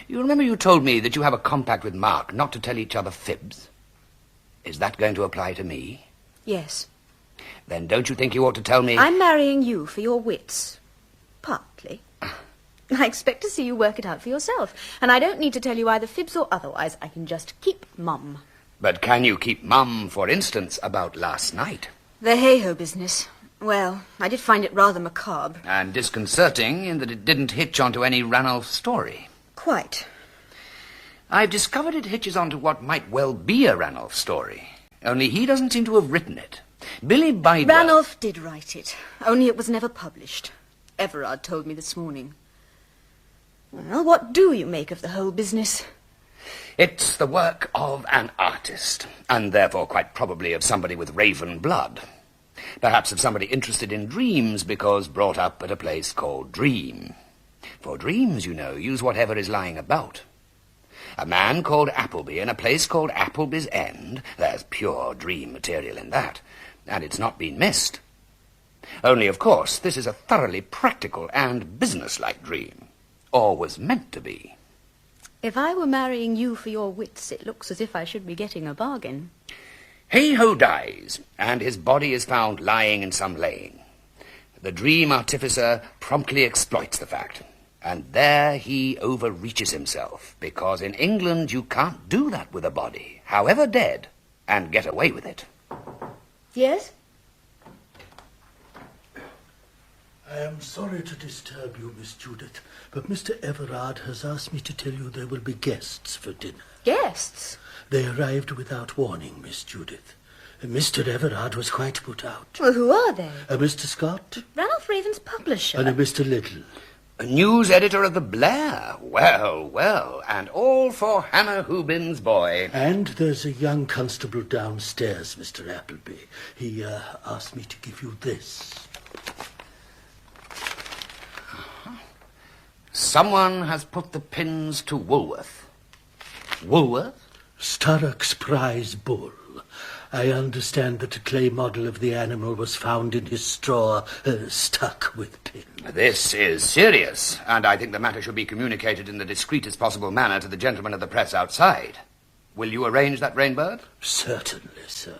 You remember you told me that you have a compact with Mark not to tell each other fibs? Is that going to apply to me? Yes. Then don't you think you ought to tell me... I'm marrying you for your wits. Partly. I expect to see you work it out for yourself, and I don't need to tell you either fibs or otherwise. I can just keep mum. But can you keep mum, for instance, about last night? The hey-ho business. Well, I did find it rather macabre. And disconcerting in that it didn't hitch onto any Ranulph story. Quite. I've discovered it hitches onto what might well be a Ranulph story. Only he doesn't seem to have written it. Billy Bidewell... Ranulph did write it, only it was never published. Everard told me this morning. Well, what do you make of the whole business? It's the work of an artist, and therefore quite probably of somebody with raven blood. Perhaps of somebody interested in dreams because brought up at a place called Dream. For dreams, you know, use whatever is lying about. A man called Appleby in a place called Appleby's End, there's pure dream material in that, and it's not been missed. Only, of course, this is a thoroughly practical and businesslike dream, or was meant to be. If I were marrying you for your wits, it looks as if I should be getting a bargain. Hey-ho dies, and his body is found lying in some lane. The dream artificer promptly exploits the fact, and there he overreaches himself, because in England you can't do that with a body, however dead, and get away with it. Yes? I am sorry to disturb you, Miss Judith, but Mr. Everard has asked me to tell you there will be guests for dinner. Guests? They arrived without warning, Miss Judith. Mr. Everard was quite put out. Well, who are they? A Mr. Scott Ralph Raven's publisher. and a Mr. Little. A news editor of the Blair. Well, well, and all for Hannah Hubin's boy. And there's a young constable downstairs, Mr. Appleby. He asked me to give you this. Someone has put the pins to Woolworth. Woolworth? Starrock's prize bull. I understand that a clay model of the animal was found in his straw, stuck with pins. This is serious, and I think the matter should be communicated in the discreetest possible manner to the gentlemen of the press outside. Will you arrange that, Rainbird? Certainly, sir.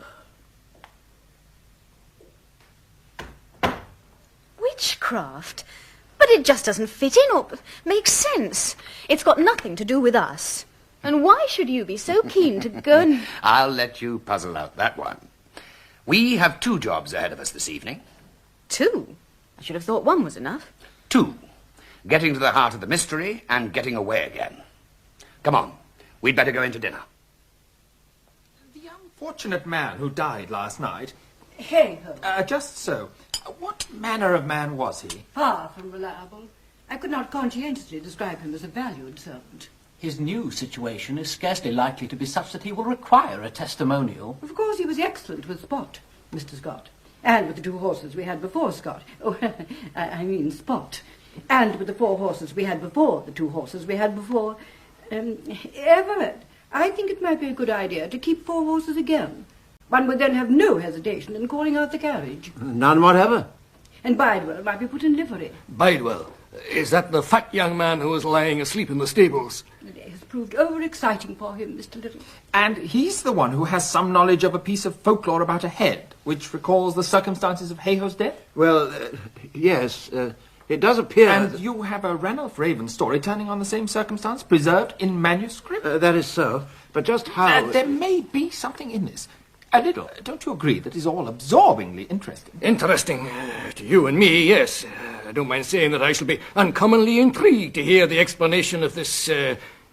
Witchcraft? But it just doesn't fit in or make sense. It's got nothing to do with us. And why should you be so keen to go and... I'll let you puzzle out that one. We have 2 jobs ahead of us this evening. 2? I should have thought 1 was enough. 2. Getting to the heart of the mystery and getting away again. Come on, we'd better go into dinner. The unfortunate man who died last night... Hey-ho. Just so. What manner of man was he? Far from reliable. I could not conscientiously describe him as a valued servant. His new situation is scarcely likely to be such that he will require a testimonial. Of course, he was excellent with Spot, Mr. Scott, and with the 2 horses we had before Scott. Oh, I mean Spot. And with the 4 horses we had before the 2 horses we had before... Everett, I think it might be a good idea to keep 4 horses again. One would then have no hesitation in calling out the carriage. None whatever. And Bidewell might be put in livery. Bidewell? Is that the fat young man who was lying asleep in the stables? The day has proved over-exciting for him, Mr. Little. And he's the one who has some knowledge of a piece of folklore about a head, which recalls the circumstances of Hayhoe's death? Well, yes, it does appear... And you have a Ranulph Raven story turning on the same circumstance, preserved in manuscript? That is so, but just how... There may be something in this. A little, don't you agree, that is all absorbingly interesting? Interesting. To you and me, yes. I don't mind saying that I shall be uncommonly intrigued to hear the explanation of this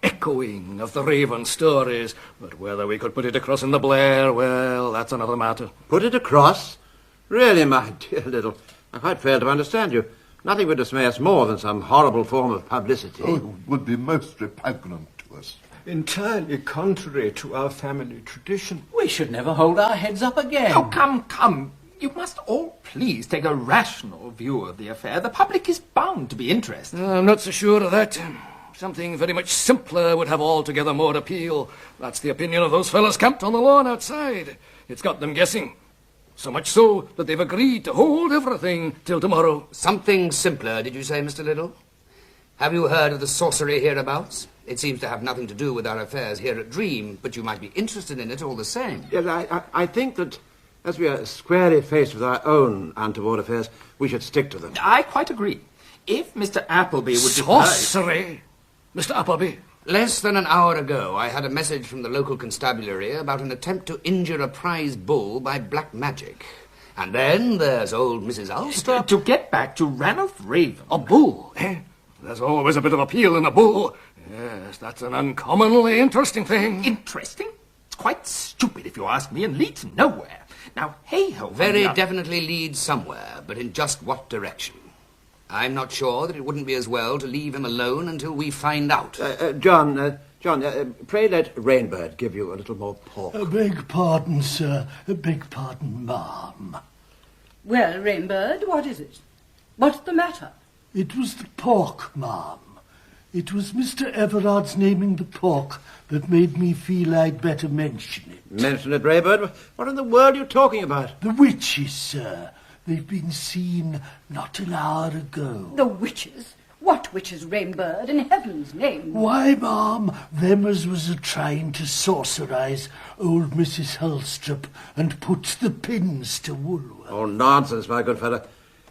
echoing of the Raven stories. But whether we could put it across in the Blair, well, that's another matter. Put it across? Really, my dear Little, I quite fail to understand you. Nothing would dismay us more than some horrible form of publicity. Oh, it would be most repugnant to us. Entirely contrary to our family tradition. We should never hold our heads up again. Oh, come. You must all please take a rational view of the affair. The public is bound to be interested. I'm not so sure of that. Something very much simpler would have altogether more appeal. That's the opinion of those fellows camped on the lawn outside. It's got them guessing. So much so that they've agreed to hold everything till tomorrow. Something simpler, did you say, Mr. Little? Have you heard of the sorcery hereabouts? It seems to have nothing to do with our affairs here at Dream, but you might be interested in it all the same. Yes, I think that as we are squarely faced with our own untoward affairs, we should stick to them. I quite agree. If Mr. Appleby would... Sorcery? Mr. Appleby? Less than an hour ago, I had a message from the local constabulary about an attempt to injure a prize bull by black magic. And then there's old Mrs. Ulster. To get back to Ranulph Raven. A bull, eh? There's always a bit of appeal in a bull. Yes, that's an uncommonly interesting thing. Interesting? It's quite stupid, if you ask me, and leads nowhere. Now, hey-ho... Very definitely leads somewhere, but in just what direction? I'm not sure that it wouldn't be as well to leave him alone until we find out. John, pray let Rainbird give you a little more pork. A beg pardon, sir. A beg pardon, ma'am. Well, Rainbird, what is it? What's the matter? It was the pork, ma'am. It was Mr. Everard's naming the pork that made me feel I'd better mention it. Mention it, Raybird? What in the world are you talking about? The witches, sir. They've been seen not an hour ago. The witches? What witches, Rainbird, in heaven's name? Why, ma'am, them as was a-trying to sorcerise old Mrs. Hulstrop and put the pins to Woolworth. Oh, nonsense, my good fellow.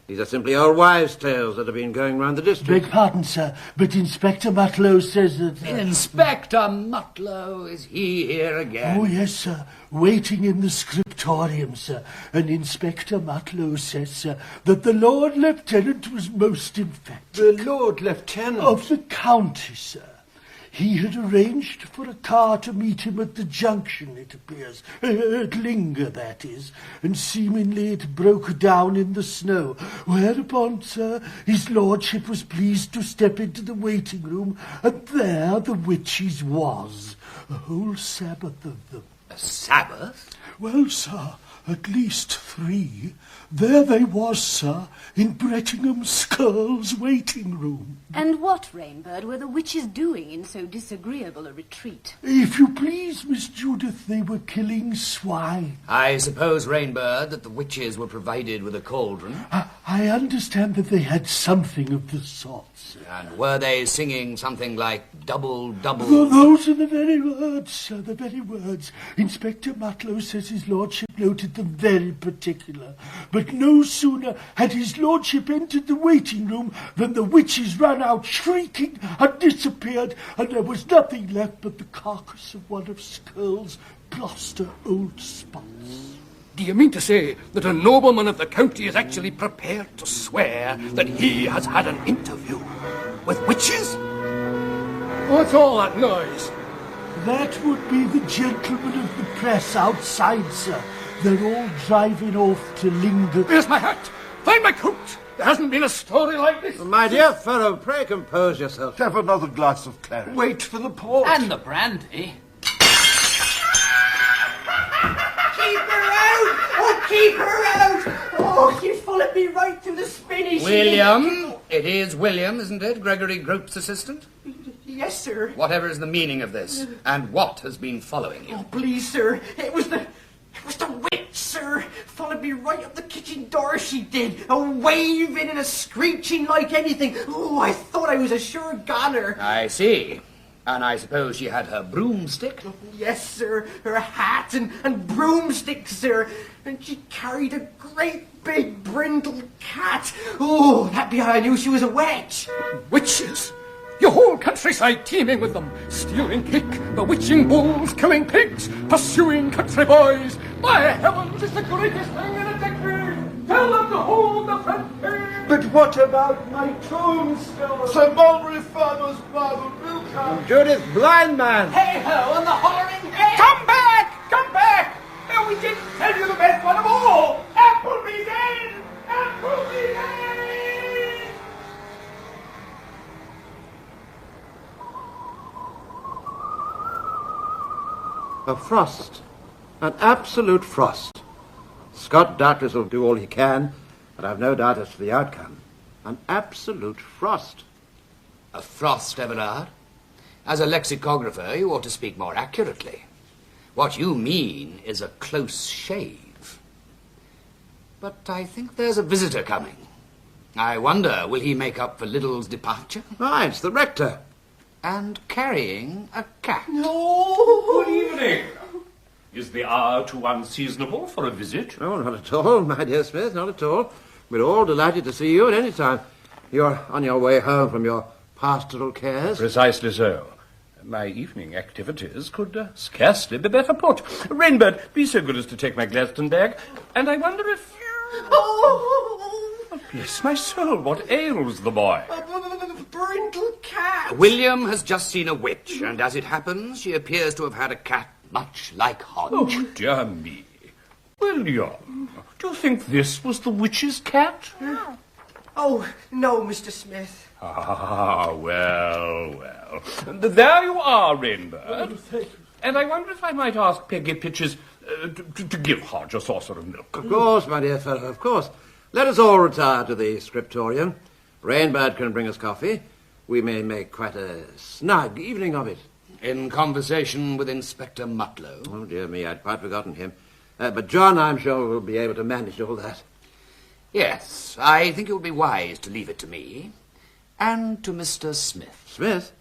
These are simply old wives' tales that have been going round the district. Beg pardon, sir, but Inspector Mutlow says that... Inspector Mutlow, is he here again? Oh, yes, sir. Waiting in the scriptorium, sir. And Inspector Mutlow says, sir, that the Lord Lieutenant was most emphatic. The Lord Lieutenant? Of the county, sir. He had arranged for a car to meet him at the junction, it appears. At Linger, that is. And seemingly it broke down in the snow. Whereupon, sir, his lordship was pleased to step into the waiting room, and there the witches was. A whole Sabbath of them. A Sabbath? Well, sir, at least 3. There they was, sir, in Brettingham Skirl's waiting room. And what, Rainbird, were the witches doing in so disagreeable a retreat? If you please, Miss Judith, they were killing swine. I suppose, Rainbird, that the witches were provided with a cauldron. I understand that they had something of the sort, sir. And were they singing something like double, double... Those are the very words, sir, the very words. Inspector Mutlow says his lordship noted them very particular. But no sooner had his lordship entered the waiting room than the witches ran out shrieking and disappeared, and there was nothing left but the carcass of one of Skirl's plaster old spots. Do you mean to say that a nobleman of the county is actually prepared to swear that he has had an interview with witches? What's all that noise? That would be the gentlemen of the press outside, sir. They're all driving off to Linger. Where's my hat? Find my coat! There hasn't been a story like this. My dear fellow, pray compose yourself. Have another glass of claret. Wait for the port. And the brandy. Keep her out! Oh, keep her out! Oh, she followed me right through the spinach. William? It is William, isn't it? Gregory Grope's assistant? Yes, sir. Whatever is the meaning of this? And what has been following you? Oh, please, sir. It was the witch, sir. Followed me right up the kitchen door, she did. A waving and a screeching like anything. Oh, I thought I was a sure goner. I see. And I suppose she had her broomstick? Yes, sir. Her hat and broomstick, sir. And she carried a great big brindle cat. Oh, that'd be how I knew she was a witch. Witches? Your whole countryside teeming with them, stealing cake, bewitching bulls, killing pigs, pursuing country boys. By heavens, it's the greatest thing in a decade! Tell them to hold the front page! But what about my tombstone? Sir Mulberry Farmer's Bible will come. Judith, blind man! Hey-ho, and the hollering head! Come back! Come back! And we didn't tell you the best one of all! Appleby's in! Appleby's in! A frost. An absolute frost. Scott doubtless will do all he can, but I've no doubt as to the outcome. An absolute frost. A frost, Everard? As a lexicographer, you ought to speak more accurately. What you mean is a close shave. But I think there's a visitor coming. I wonder, will he make up for Little's departure? Ah, it's the rector. And carrying a cat. No! Good evening. Is the hour too unseasonable for a visit? Oh, not at all, my dear Smith, not at all. We're all delighted to see you at any time. You're on your way home from your pastoral cares. Precisely so. My evening activities could scarcely be better put. Rainbird, be so good as to take my Gladstone bag. And I wonder if... Oh, bless my soul, what ails the boy? A brindle cat. William has just seen a witch, and as it happens, she appears to have had a cat much like Hodge. Oh, dear me. William, do you think this was the witch's cat? Oh, no, Mr. Smith. Ah, well. There you are, Rainbird. And I wonder if I might ask Peggy Pitches to give Hodge a saucer of milk. Of course, my dear fellow, of course. Let us all retire to the scriptorium. Rainbird can bring us coffee. We may make quite a snug evening of it. In conversation with Inspector Mutlow. Oh, dear me, I'd quite forgotten him. But John, I'm sure, will be able to manage all that. Yes, I think it would be wise to leave it to me. and to Mr. Smith. Smith?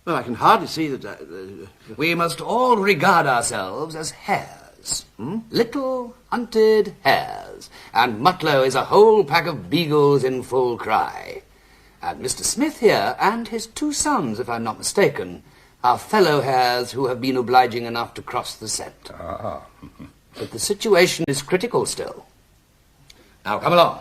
Well, I can hardly see that... We must all regard ourselves as hares. Little, hunted hares. And Mutlow is a whole pack of beagles in full cry. And Mr. Smith here, and his 2 sons, if I'm not mistaken, are fellow hares who have been obliging enough to cross the scent. But the situation is critical still. Now, come along.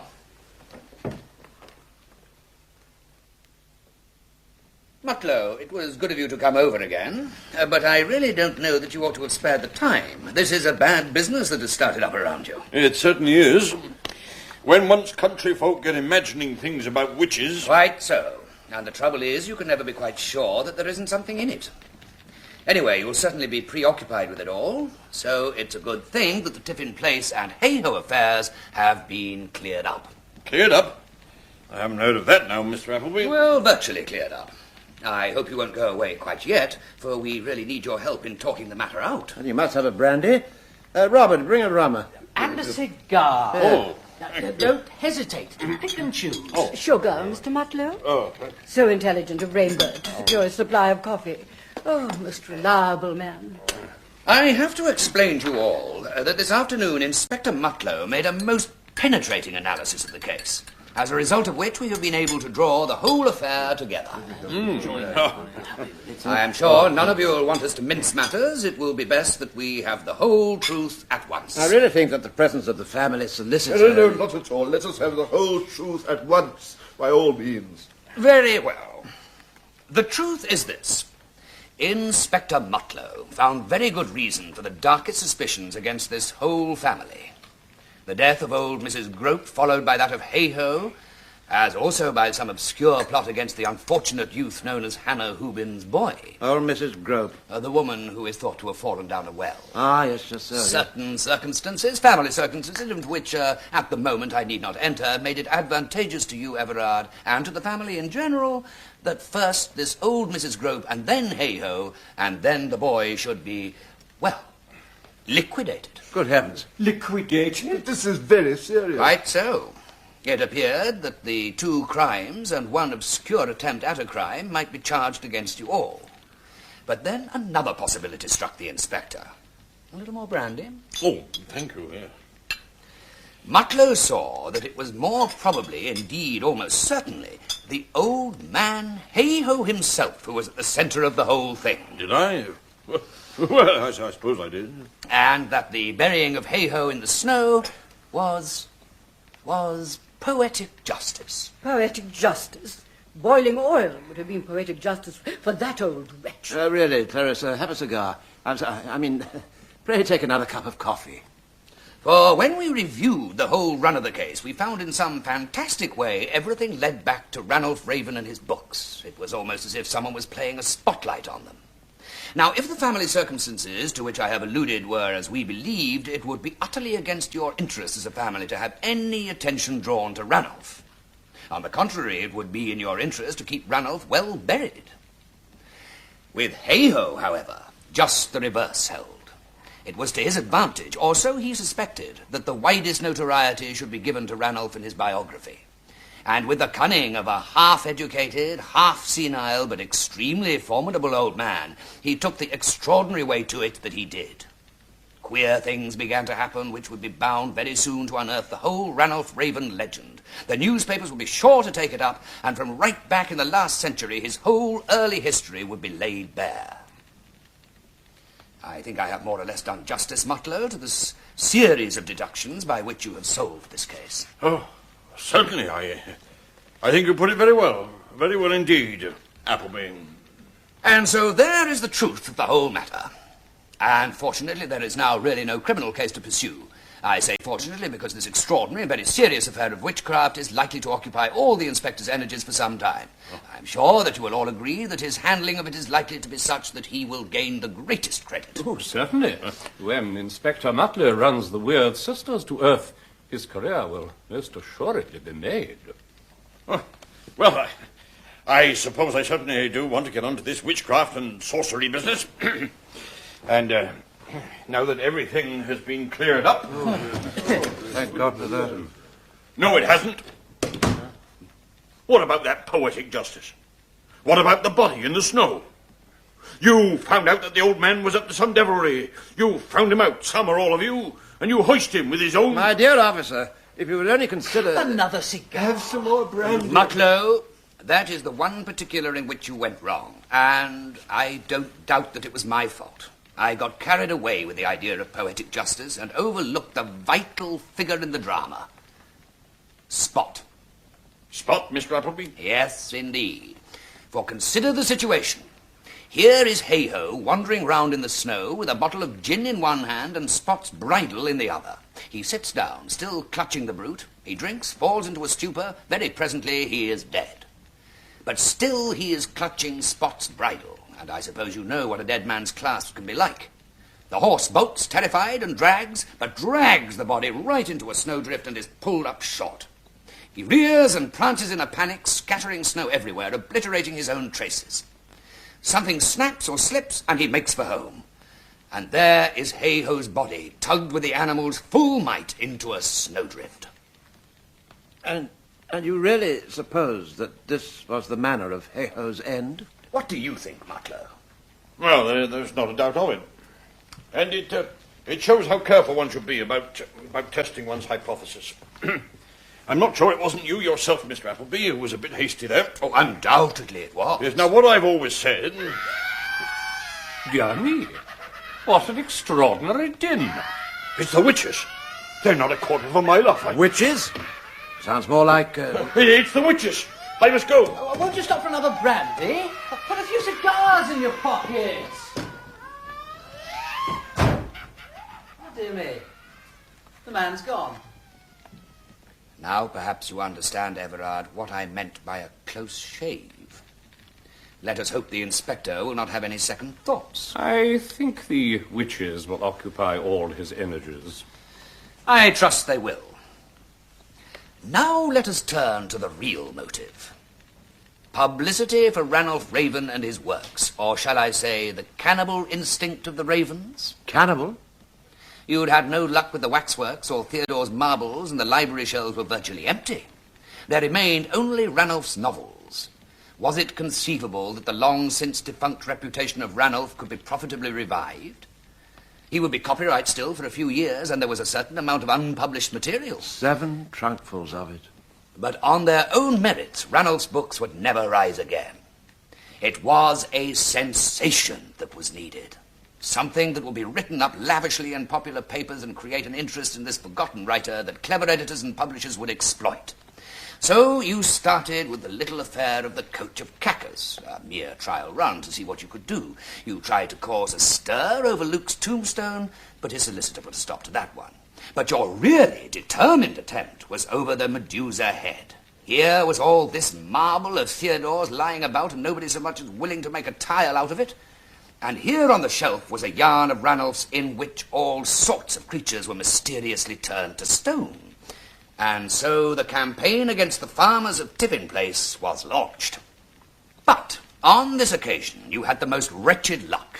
Mutlow, it was good of you to come over again, but I really don't know that you ought to have spared the time. This is a bad business that has started up around you. It certainly is. When once country folk get imagining things about witches... Quite so. And the trouble is, you can never be quite sure that there isn't something in it. Anyway, you'll certainly be preoccupied with it all, so it's a good thing that the Tiffin Place and Hay-Ho affairs have been cleared up. Cleared up? I haven't heard of that now, Mr. Appleby. Well, virtually cleared up. I hope you won't go away quite yet, for we really need your help in talking the matter out. And you must have a brandy. Robert, bring a rummer. And a cigar. Oh. Don't hesitate. Pick and choose. Sugar, Mr. Mutlow? Oh. So intelligent of Rainbow to secure a supply of coffee. Oh, most reliable man. I have to explain to you all that this afternoon Inspector Mutlow made a most penetrating analysis of the case, as a result of which we have been able to draw the whole affair together. I am sure none of you will want us to mince matters. It will be best that we have the whole truth at once. I really think that the presence of the family solicitor... No, not at all. Let us have the whole truth at once, by all means. Very well. The truth is this. Inspector Mutlow found very good reason for the darkest suspicions against this whole family. The death of old Mrs. Grope, followed by that of Hay-Ho, as also by some obscure plot against the unfortunate youth known as Hannah Hubin's boy. Old Mrs. Grope. The woman who is thought to have fallen down a well. Ah, yes, just so. Certain circumstances, family circumstances, into which, at the moment, I need not enter, made it advantageous to you, Everard, and to the family in general, that first this old Mrs. Grope, and then Hay-Ho, and then the boy should be, well, liquidated. Good heavens. Liquidated? This is very serious. Quite so. It appeared that the 2 crimes and 1 obscure attempt at a crime might be charged against you all. But then another possibility struck the inspector. A little more brandy? Oh, thank you, yeah. Mutlow saw that it was more probably, indeed almost certainly, the old man Hay-Ho himself who was at the centre of the whole thing. Did I? Well, I suppose I did. And that the burying of Hay-Ho in the snow was poetic justice. Poetic justice? Boiling oil would have been poetic justice for that old wretch. Really, Clarissa, have a cigar. I mean, pray take another cup of coffee. For when we reviewed the whole run of the case, we found in some fantastic way everything led back to Ranulph Raven and his books. It was almost as if someone was playing a spotlight on them. Now, if the family circumstances to which I have alluded were as we believed, it would be utterly against your interest as a family to have any attention drawn to Ranulph. On the contrary, it would be in your interest to keep Ranulph well buried. With Hay-Ho, however, just the reverse held. It was to his advantage, or so he suspected, that the widest notoriety should be given to Ranulph in his biography. And with the cunning of a half-educated, half-senile, but extremely formidable old man, he took the extraordinary way to it that he did. Queer things began to happen which would be bound very soon to unearth the whole Ranulph Raven legend. The newspapers would be sure to take it up, and from right back in the last century, his whole early history would be laid bare. I think I have more or less done justice, Mutlow, to this series of deductions by which you have solved this case. Oh, certainly. I think you put it very well indeed, Appleby. And so there is the truth of the whole matter. And fortunately, there is now really no criminal case to pursue. I say fortunately because this extraordinary and very serious affair of witchcraft is likely to occupy all the inspector's energies for some time. I'm sure that you will all agree that his handling of it is likely to be such that he will gain the greatest credit. Oh, certainly. When Inspector Mutlow runs the Weird Sisters to earth, his career will most assuredly be made. Oh, well, I suppose I certainly do want to get on to this witchcraft and sorcery business. And now that everything has been cleared up... Thank God for that. No, it hasn't. What about that poetic justice? What about the body in the snow? You found out that the old man was up to some devilry. You found him out, some or all of you, and you hoist him with his own... My dear officer, if you would only consider... Another cigar. Have some more brandy. Mutlow, that is the one particular in which you went wrong, and I don't doubt that it was my fault. I got carried away with the idea of poetic justice and overlooked the vital figure in the drama. Spot. Spot, Mr. Appleby? Yes, indeed. For consider the situation. Here is Hey-Ho wandering round in the snow with a bottle of gin in one hand and Spot's bridle in the other. He sits down, still clutching the brute. He drinks, falls into a stupor. Very presently he is dead. But still he is clutching Spot's bridle, and I suppose you know what a dead man's clasp can be like. The horse bolts, terrified, and drags, but drags the body right into a snowdrift and is pulled up short. He rears and prances in a panic, scattering snow everywhere, obliterating his own traces. Something snaps or slips, and he makes for home. And there is Hey-Ho's body, tugged with the animal's full might into a snowdrift. And you really suppose that this was the manner of Hey-Ho's end? What do you think, Mutlow? Well, there's not a doubt of it. And it shows how careful one should be about testing one's hypothesis. I'm not sure it wasn't you yourself, Mr. Appleby, who was a bit hasty there. Oh, undoubtedly it was. Yes, now, what I've always said... Dear me, what an extraordinary din. It's the witches. They're not a quarter of a mile off. Witches? Sounds more like... It's the witches. I must go. Won't you stop for another brandy? Put a few cigars in your pockets. Oh, dear me. The man's gone. Now perhaps you understand, Everard, what I meant by a close shave. Let us hope the inspector will not have any second thoughts. I think the witches will occupy all his energies. I trust they will. Now let us turn to the real motive. Publicity for Ranulph Raven and his works, or shall I say the cannibal instinct of the Ravens? Cannibal? You'd had no luck with the waxworks or Theodore's marbles, and the library shelves were virtually empty. There remained only Ranulph's novels. Was it conceivable that the long-since-defunct reputation of Ranulph could be profitably revived? He would be copyright still for a few years, and there was a certain amount of unpublished material. 7 trunkfuls of it. But on their own merits, Ranulph's books would never rise again. It was a sensation that was needed. Something that will be written up lavishly in popular papers and create an interest in this forgotten writer that clever editors and publishers would exploit. So you started with the little affair of the Coach of Cacus, a mere trial run to see what you could do. You tried to cause a stir over Luke's tombstone, but his solicitor put a stop to that one. But your really determined attempt was over the Medusa head. Here was all this marble of Theodore's lying about, and nobody so much as willing to make a tile out of it. And here on the shelf was a yarn of Ranulph's in which all sorts of creatures were mysteriously turned to stone. And so the campaign against the farmers of Tiffin Place was launched. But on this occasion you had the most wretched luck.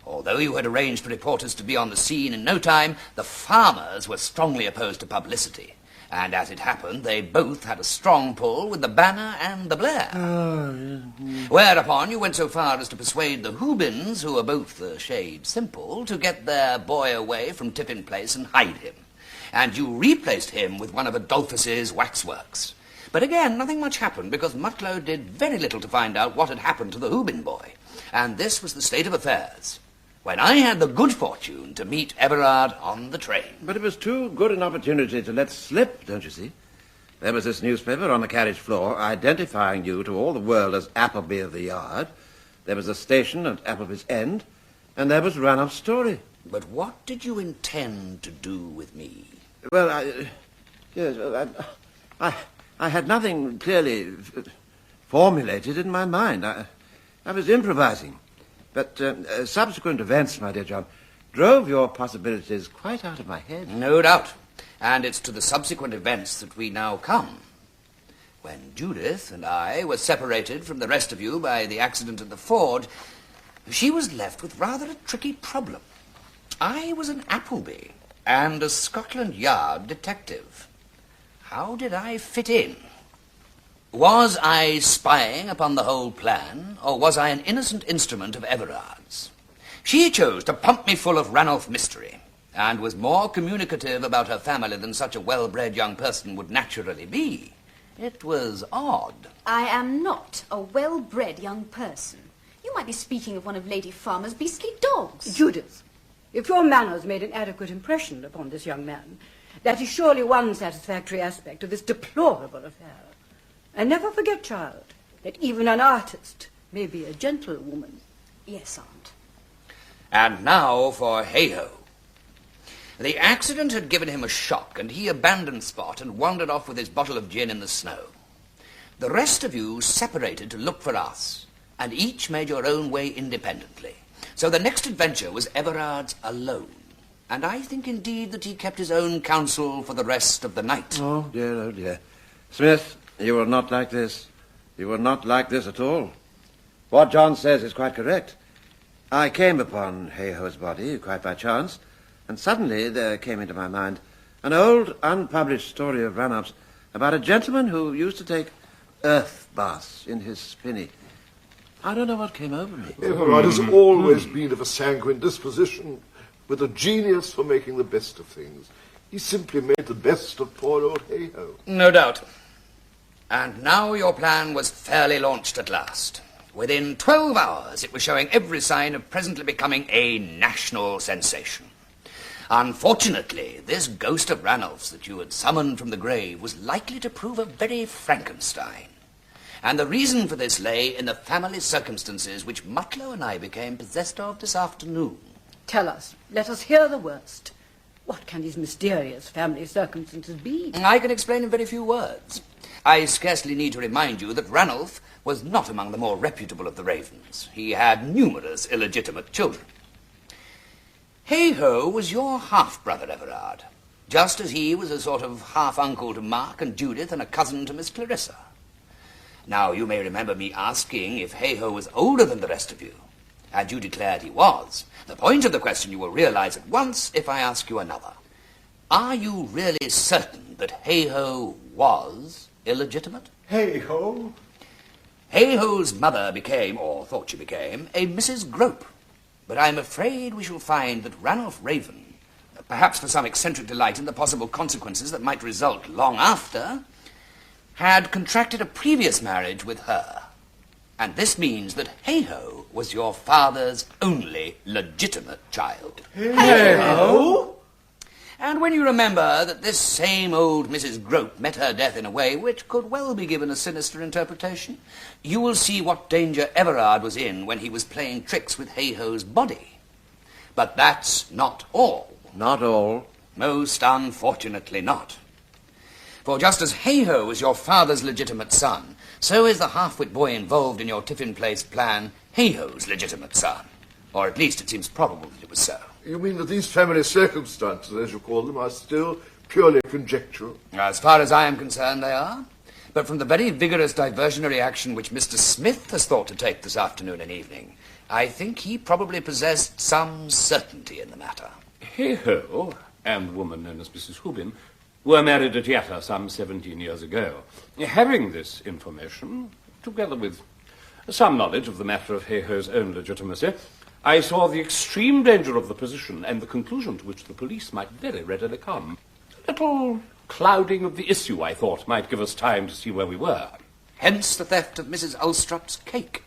Although you had arranged for reporters to be on the scene in no time, the farmers were strongly opposed to publicity. And as it happened, they both had a strong pull with the Banner and the Blair. Whereupon you went so far as to persuade the Hoobins, who were both a shade simple, to get their boy away from Tiffin Place and hide him. And you replaced him with one of Adolphus's waxworks. But again, nothing much happened, because Mutlow did very little to find out what had happened to the Hoobin boy. And this was the state of affairs when I had the good fortune to meet Everard on the train. But it was too good an opportunity to let slip, don't you see? There was this newspaper on the carriage floor identifying you to all the world as Appleby of the Yard. There was a station at Appleby's End, and there was Ranulph's story. But what did you intend to do with me? Well, I had nothing clearly formulated in my mind. I was improvising. But subsequent events, my dear John, drove your possibilities quite out of my head. No doubt. And it's to the subsequent events that we now come. When Judith and I were separated from the rest of you by the accident at the ford, she was left with rather a tricky problem. I was an Appleby and a Scotland Yard detective. How did I fit in? Was I spying upon the whole plan, or was I an innocent instrument of Everard's? She chose to pump me full of Ranulph mystery, and was more communicative about her family than such a well-bred young person would naturally be. It was odd. I am not a well-bred young person. You might be speaking of one of Lady Farmer's beastly dogs. Judith, if your manners made an adequate impression upon this young man, that is surely one satisfactory aspect of this deplorable affair. And never forget, child, that even an artist may be a gentlewoman. Yes, Aunt. And now for hey-ho. The accident had given him a shock, and he abandoned Spot and wandered off with his bottle of gin in the snow. The rest of you separated to look for us, and each made your own way independently. So the next adventure was Everard's alone, and I think indeed that he kept his own counsel for the rest of the night. Oh, dear, oh, dear. Smith, you were not like this. You were not like this at all. What John says is quite correct. I came upon Hay-Ho's body quite by chance, and suddenly there came into my mind an old, unpublished story of Ranulph's about a gentleman who used to take earth baths in his spinney. I don't know what came over me. Everard has always been of a sanguine disposition, with a genius for making the best of things. He simply made the best of poor old Hay-Ho. No doubt. And now your plan was fairly launched at last. Within 12 hours, it was showing every sign of presently becoming a national sensation. Unfortunately, this ghost of Ranulph's that you had summoned from the grave was likely to prove a very Frankenstein. And the reason for this lay in the family circumstances which Mutlow and I became possessed of this afternoon. Tell us. Let us hear the worst. What can these mysterious family circumstances be? I can explain in very few words. I scarcely need to remind you that Ranulph was not among the more reputable of the Ravens. He had numerous illegitimate children. Hay-Ho was your half-brother, Everard, just as he was a sort of half-uncle to Mark and Judith and a cousin to Miss Clarissa. Now, you may remember me asking if Hay-Ho was older than the rest of you, and you declared he was. The point of the question you will realize at once if I ask you another. Are you really certain that Hay-Ho was illegitimate? Hay-Ho? Hay-Ho's mother became, or thought she became, a Mrs. Grope. But I'm afraid we shall find that Ranulph Raven, perhaps for some eccentric delight in the possible consequences that might result long after, had contracted a previous marriage with her. And this means that Hay-Ho was your father's only legitimate child. Hay-Ho? And when you remember that this same old Mrs. Grope met her death in a way which could well be given a sinister interpretation, you will see what danger Everard was in when he was playing tricks with Hay-Ho's body. But that's not all. Not all? Most unfortunately not. For just as Hay-Ho was your father's legitimate son, so is the half-wit boy involved in your Tiffin-Place plan Hay-Ho's legitimate son. Or at least it seems probable that it was so. You mean that these family circumstances, as you call them, are still purely conjectural? As far as I am concerned, they are. But from the very vigorous diversionary action which Mr. Smith has thought to take this afternoon and evening, I think he probably possessed some certainty in the matter. Hay-Ho and the woman known as Mrs. Hubin were married at Yatta some 17 years ago. Having this information, together with some knowledge of the matter of Hay-Ho's own legitimacy, I saw the extreme danger of the position and the conclusion to which the police might very readily come. A little clouding of the issue, I thought, might give us time to see where we were. Hence the theft of Mrs. Ulstrup's cake.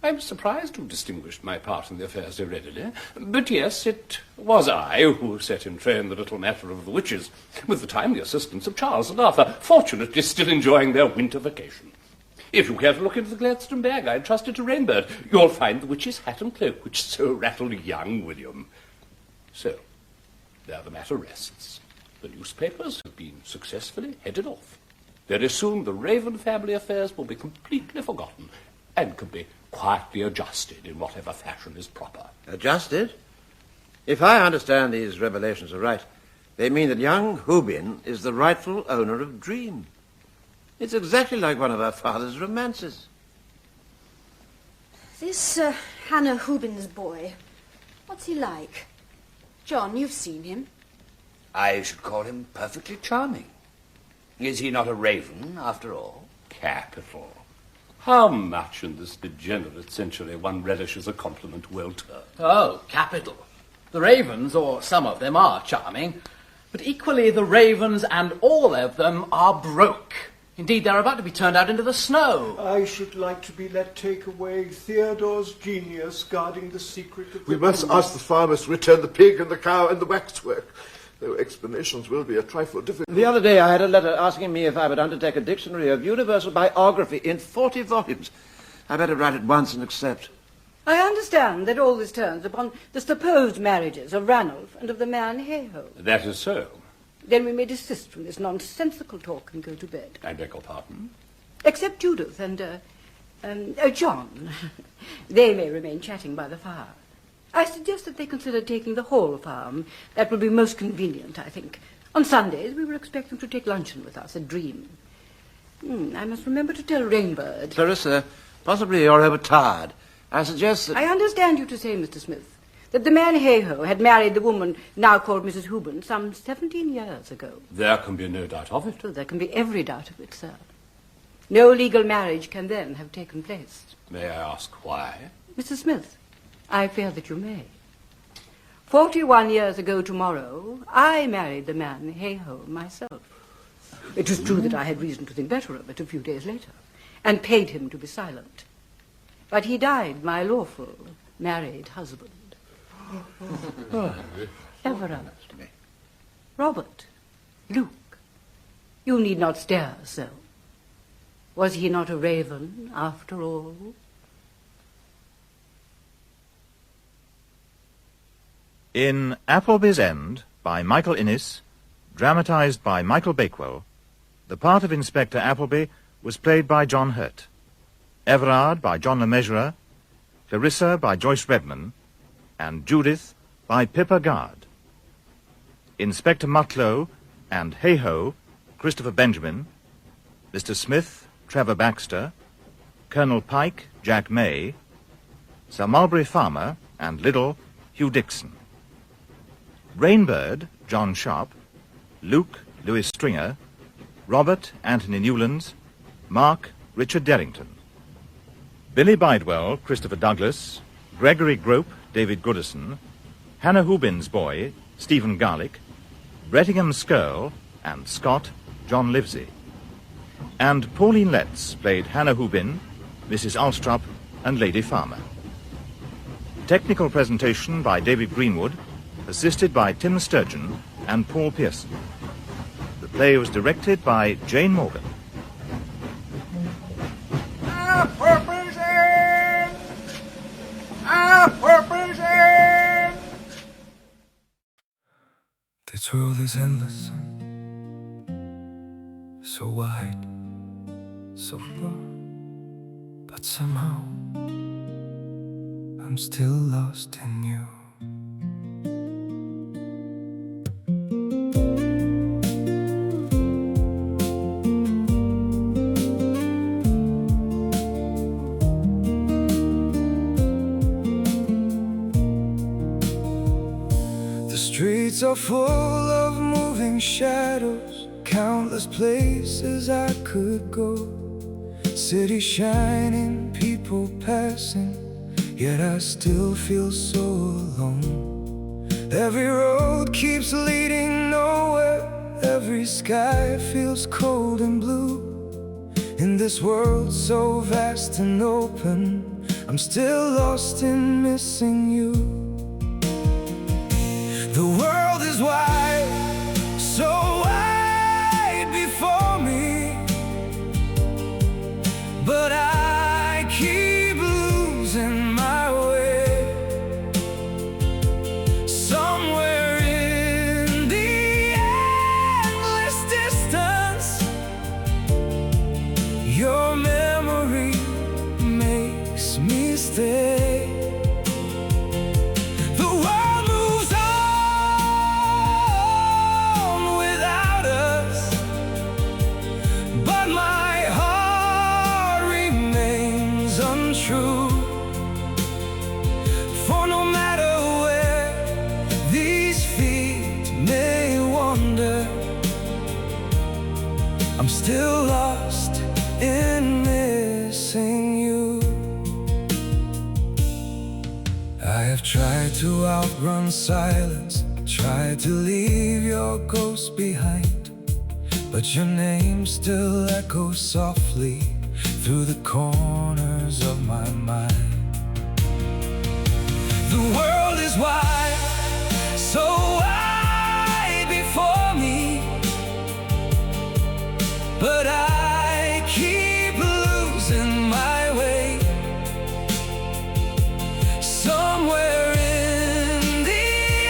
I was surprised to have distinguished my part in the affair so readily. But yes, it was I who set in train the little matter of the witches, with the timely assistance of Charles and Arthur, fortunately still enjoying their winter vacation. If you care to look into the Gladstone bag I entrusted to Rainbird, you'll find the witch's hat and cloak which so rattled young William. So, there the matter rests. The newspapers have been successfully headed off. Very soon the Raven family affairs will be completely forgotten and can be quietly adjusted in whatever fashion is proper. Adjusted? If I understand these revelations aright, they mean that young Hubin is the rightful owner of Dream. It's exactly like one of our father's romances. This Hannah Hubin's boy, what's he like? John, you've seen him. I should call him perfectly charming. Is he not a raven, after all? Capital. How much in this degenerate century one relishes a compliment well turned. Oh, capital. The ravens, or some of them, are charming, but equally the ravens and all of them are broke. Indeed, they're about to be turned out into the snow. I should like to be let take away Theodore's genius guarding the secret of the... We must ask the farmers to return the pig and the cow and the waxwork, though explanations will be a trifle difficult. The other day I had a letter asking me if I would undertake a dictionary of universal biography in 40 volumes. I better write at once and accept. I understand that all this turns upon the supposed marriages of Ranulph and of the man Hayhoe. That is so. Then we may desist from this nonsensical talk and go to bed. I beg your pardon? Except Judith and, John. They may remain chatting by the fire. I suggest that they consider taking the whole farm. That will be most convenient, I think. On Sundays, we will expect them to take luncheon with us at Dream. I must remember to tell Rainbird. Clarissa, possibly you're overtired. I suggest that... I understand you to say, Mr. Smith, that the man Hayhoe had married the woman now called Mrs. Houben some 17 years ago. There can be no doubt of it. So there can be every doubt of it, sir. No legal marriage can then have taken place. May I ask why? Mr. Smith, I fear that you may. 41 years ago tomorrow, I married the man Hayhoe myself. It is true that I had reason to think better of it a few days later, and paid him to be silent. But he died my lawful married husband. Everard, Robert, Luke, you need not stare so. Was he not a raven after all? In Appleby's End, by Michael Innes, dramatised by Michael Bakewell, the part of Inspector Appleby was played by John Hurt, Everard by John Le Mesurier, Clarissa by Joyce Redman, and Judith by Pippa Gard. Inspector Mutlow and Hayhoe, Christopher Benjamin, Mr. Smith, Trevor Baxter, Colonel Pike, Jack May, Sir Mulberry Farmer and Liddell, Hugh Dixon. Rainbird, John Sharp, Luke, Louis Stringer, Robert, Anthony Newlands, Mark, Richard Derrington. Billy Bidewell, Christopher Douglas, Gregory Grope, David Goodison, Hannah Houben's boy, Stephen Garlick, Brettingham Skirl, and Scott, John Livesey. And Pauline Letts played Hannah Houben, Mrs. Alstrup, and Lady Farmer. Technical presentation by David Greenwood, assisted by Tim Sturgeon and Paul Pearson. The play was directed by Jane Morgan. This world is endless, so wide, so far, but somehow I'm still lost in you. Streets are full of moving shadows, countless places I could go. City shining, people passing, yet I still feel so alone. Every road keeps leading nowhere, every sky feels cold and blue. In this world so vast and open, I'm still lost in missing you. The world is wide, so wide before me, but I keep losing my way. Somewhere in the endless distance, your memory makes me stay. I'm still lost in missing you. I have tried to outrun silence, tried to leave your ghost behind, but your name still echoes softly through the corners of my mind. The world is wide, so wide before me, but I keep losing my way. Somewhere in the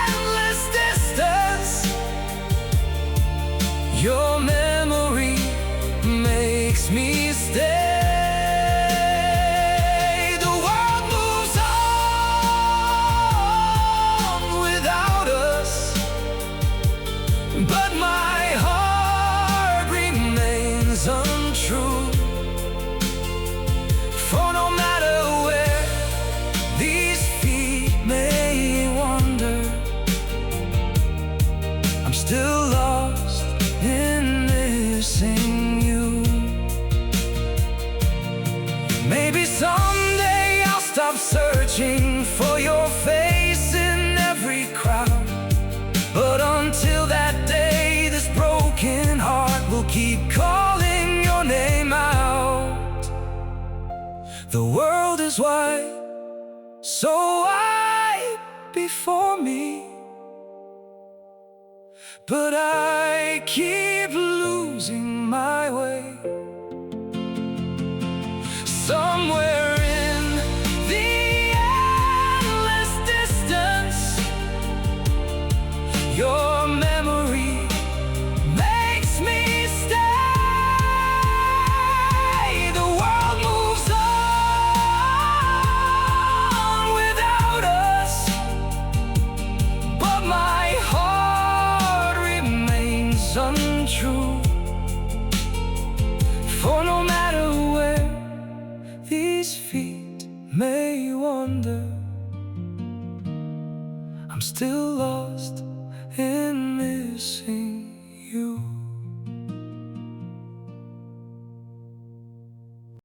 endless distance, your memory makes me stay. But my heart remains untrue. For no matter where these feet may wander, I'm still lost in missing you. Maybe someday I'll stop searching for your face in every crowd, but until that day, this broken heart will keep calling your name out. The world is wide, so wide before me, but I keep losing my way.